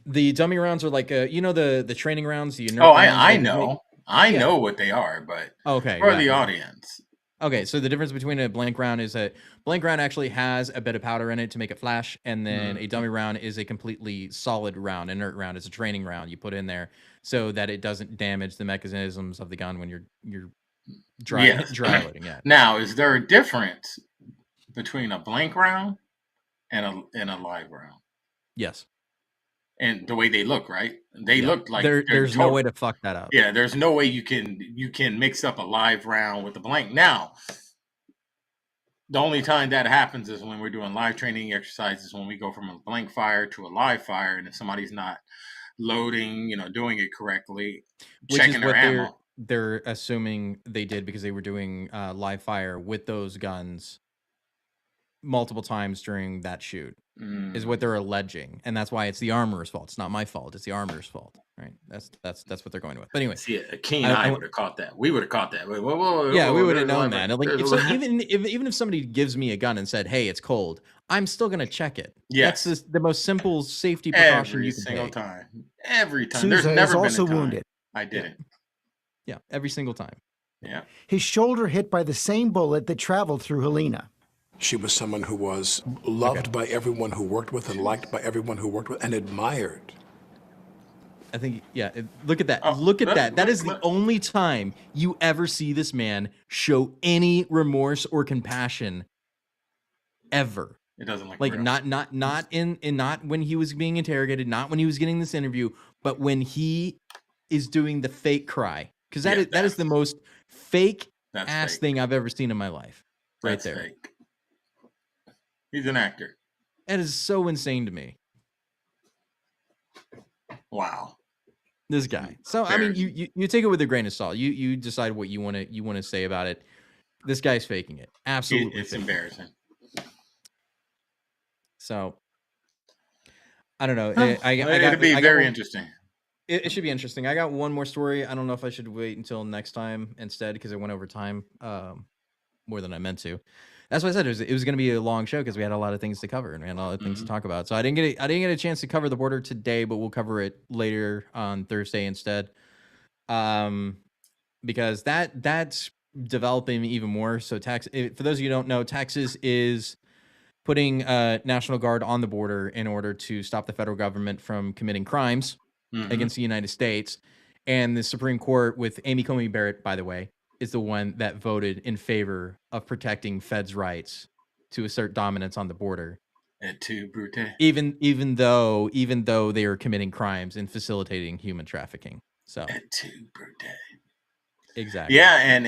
Speaker 2: The dummy rounds are like, the training rounds. The
Speaker 3: I know. I know what they are, but
Speaker 2: okay,
Speaker 3: for the audience.
Speaker 2: Okay, so the difference between a blank round is a blank round actually has a bit of powder in it to make it flash, and then a dummy round is a completely solid round, inert round. It's a training round you put in there so that it doesn't damage the mechanisms of the gun when you're dry loading it.
Speaker 3: Now, is there a difference between a blank round and a live round?
Speaker 2: Yes.
Speaker 3: And the way they look, right? They look like
Speaker 2: there's no way to fuck that up.
Speaker 3: Yeah, there's no way you can mix up a live round with the blank. Now, the only time that happens is when we're doing live training exercises, when we go from a blank fire to a live fire, and if somebody's not loading, doing it correctly, checking their ammo.
Speaker 2: They're assuming they did because they were doing live fire with those guns multiple times during that shoot, is what they're alleging, and that's why it's the armorer's fault. It's not my fault. It's the armorer's fault, right? That's what they're going with. But anyway,
Speaker 3: see, a keen eye would have caught that. We would have caught that. Whoa,
Speaker 2: yeah, we would have known that. And like, even if somebody gives me a gun and said, "Hey, it's cold," I'm still gonna check it.
Speaker 3: Yes,
Speaker 2: that's the most simple safety precaution you can take.
Speaker 3: Every time.
Speaker 11: Sousa
Speaker 3: There's never been
Speaker 11: also
Speaker 3: a time
Speaker 11: wounded.
Speaker 3: I didn't.
Speaker 2: Yeah, every single time.
Speaker 3: Yeah.
Speaker 11: His shoulder hit by the same bullet that traveled through Helena.
Speaker 10: She was someone who was loved by everyone who worked with and liked by everyone who worked with and admired.
Speaker 2: I think, look at that. Look at that. That is the only time you ever see this man show any remorse or compassion ever.
Speaker 3: It doesn't look
Speaker 2: like
Speaker 3: real.
Speaker 2: not when he was being interrogated, not when he was getting this interview, but when he is doing the fake cry. Because that is the most fake ass thing I've ever seen in my life. Right there.
Speaker 3: Fake. He's an actor.
Speaker 2: That is so insane to me.
Speaker 3: Wow.
Speaker 2: This guy. So I mean, you take it with a grain of salt. You decide what you want to say about it. This guy's faking it. Absolutely.
Speaker 3: It's embarrassing.
Speaker 2: So I don't know.
Speaker 3: It'll be very interesting.
Speaker 2: It should be interesting. I got one more story. I don't know if I should wait until next time instead, because it went over time more than I meant to. That's why I said it was going to be a long show, because we had a lot of things to cover and we had a lot of things to talk about. So I didn't get a chance to cover the border today, but we'll cover it later on Thursday instead. Because that's developing even more. So for those of you who don't know, Texas is putting National Guard on the border in order to stop the federal government from committing crimes against the United States. And the Supreme Court, with Amy Coney Barrett, by the way, is the one that voted in favor of protecting feds' rights to assert dominance on the border.
Speaker 3: Et tu, Brute.
Speaker 2: Even though they are committing crimes and facilitating human trafficking. So
Speaker 3: Et tu, Brute.
Speaker 2: Exactly.
Speaker 3: Yeah, and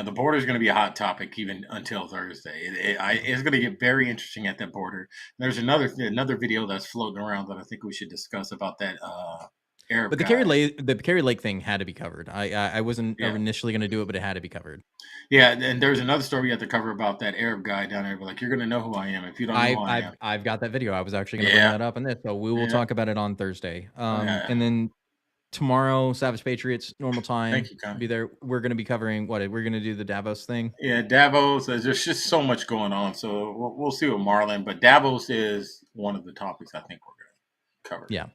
Speaker 3: the border is going to be a hot topic even until Thursday. It's going to get very interesting at that border. There's another video that's floating around that I think we should discuss about that Arab
Speaker 2: But the Kerry Lake thing had to be covered. I wasn't initially going to do it, but it had to be covered.
Speaker 3: Yeah, and there's another story we have to cover about that Arab guy down there. But like, you're going to know who I am if you don't know who I am.
Speaker 2: I've got that video. I was actually going to bring that up in this, so we will talk about it on Thursday. And then tomorrow, Savage Patriots, normal time.
Speaker 3: Thank you, Connie.
Speaker 2: Be there. We're going to be covering we're going to do the Davos thing.
Speaker 3: Yeah, Davos. There's just so much going on, so we'll see with Marlon. But Davos is one of the topics I think we're going to cover.
Speaker 2: Yeah.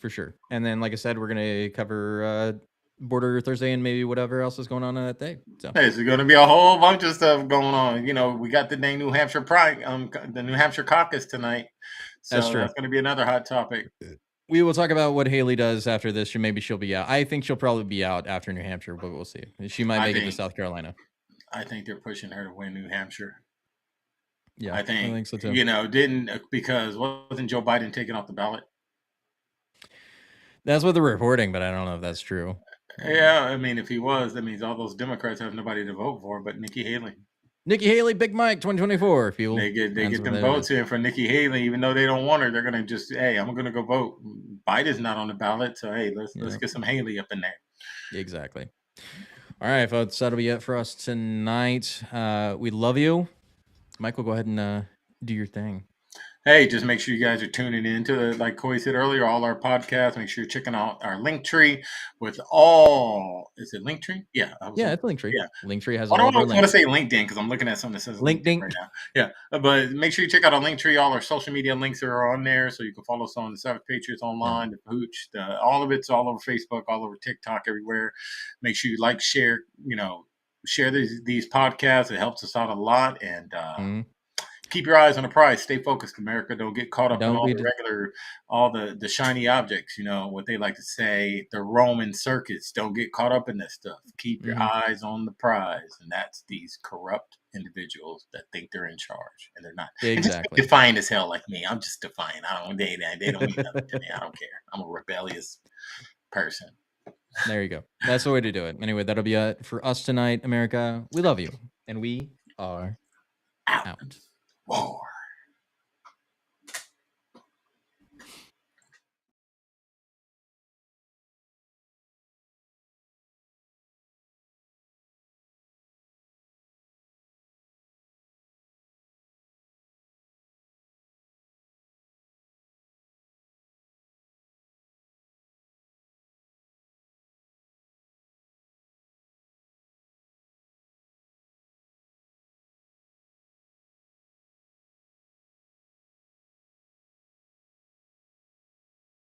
Speaker 2: for sure. And then, like I said, we're gonna cover border Thursday and maybe whatever else is going on that day. So
Speaker 3: there's going to be a whole bunch of stuff going on. You know, we got the dang New Hampshire Pride, the New Hampshire caucus tonight. So
Speaker 2: that's true.
Speaker 3: That's going to be another hot topic.
Speaker 2: We will talk about what Haley does after this. Maybe she'll be out. I think she'll probably be out after New Hampshire, but we'll see. She might make it to South Carolina.
Speaker 3: I think they're pushing her to win New Hampshire.
Speaker 2: Yeah,
Speaker 3: I think
Speaker 2: so too.
Speaker 3: You know, because wasn't Joe Biden taken off the ballot?
Speaker 2: That's what they're reporting, but I don't know if that's true.
Speaker 3: Yeah, I mean, if he was, that means all those Democrats have nobody to vote for but Nikki Haley.
Speaker 2: Nikki Haley, Big Mike, 2024. People,
Speaker 3: they get them votes in for Nikki Haley, even though they don't want her. They're gonna just, hey, I'm gonna go vote. Biden's not on the ballot, so hey, let's get some Haley up in there.
Speaker 2: Exactly. All right, folks, that'll be it for us tonight. We love you, Michael. Go ahead and do your thing.
Speaker 3: Hey, just make sure you guys are tuning in to, like Coy said earlier, all our podcasts. Make sure you're checking out our Linktree with all. Is it Linktree? Yeah.
Speaker 2: It's Linktree. Yeah. Linktree has
Speaker 3: all
Speaker 2: all of our
Speaker 3: links. I want to say LinkedIn because I'm looking at something that says LinkedIn right now. Yeah. But make sure you check out our Linktree. All our social media links are on there. So you can follow us on the Savage Patriots online, the Hooch, all of it's all over Facebook, all over TikTok, everywhere. Make sure you like, share, share these podcasts. It helps us out a lot. And, keep your eyes on the prize. Stay focused, America. Don't get caught up in all the shiny objects. You know what they like to say, the Roman circus. Don't get caught up in this stuff. Keep your eyes on the prize, and that's these corrupt individuals that think they're in charge and they're not.
Speaker 2: Exactly.
Speaker 3: Just defiant as hell, like me. I'm just defiant. They don't mean nothing to me. I don't care. I'm a rebellious person.
Speaker 2: There you go. That's the way to do it. Anyway, that'll be it for us tonight, America. We love you, and we are out.
Speaker 3: Whoa.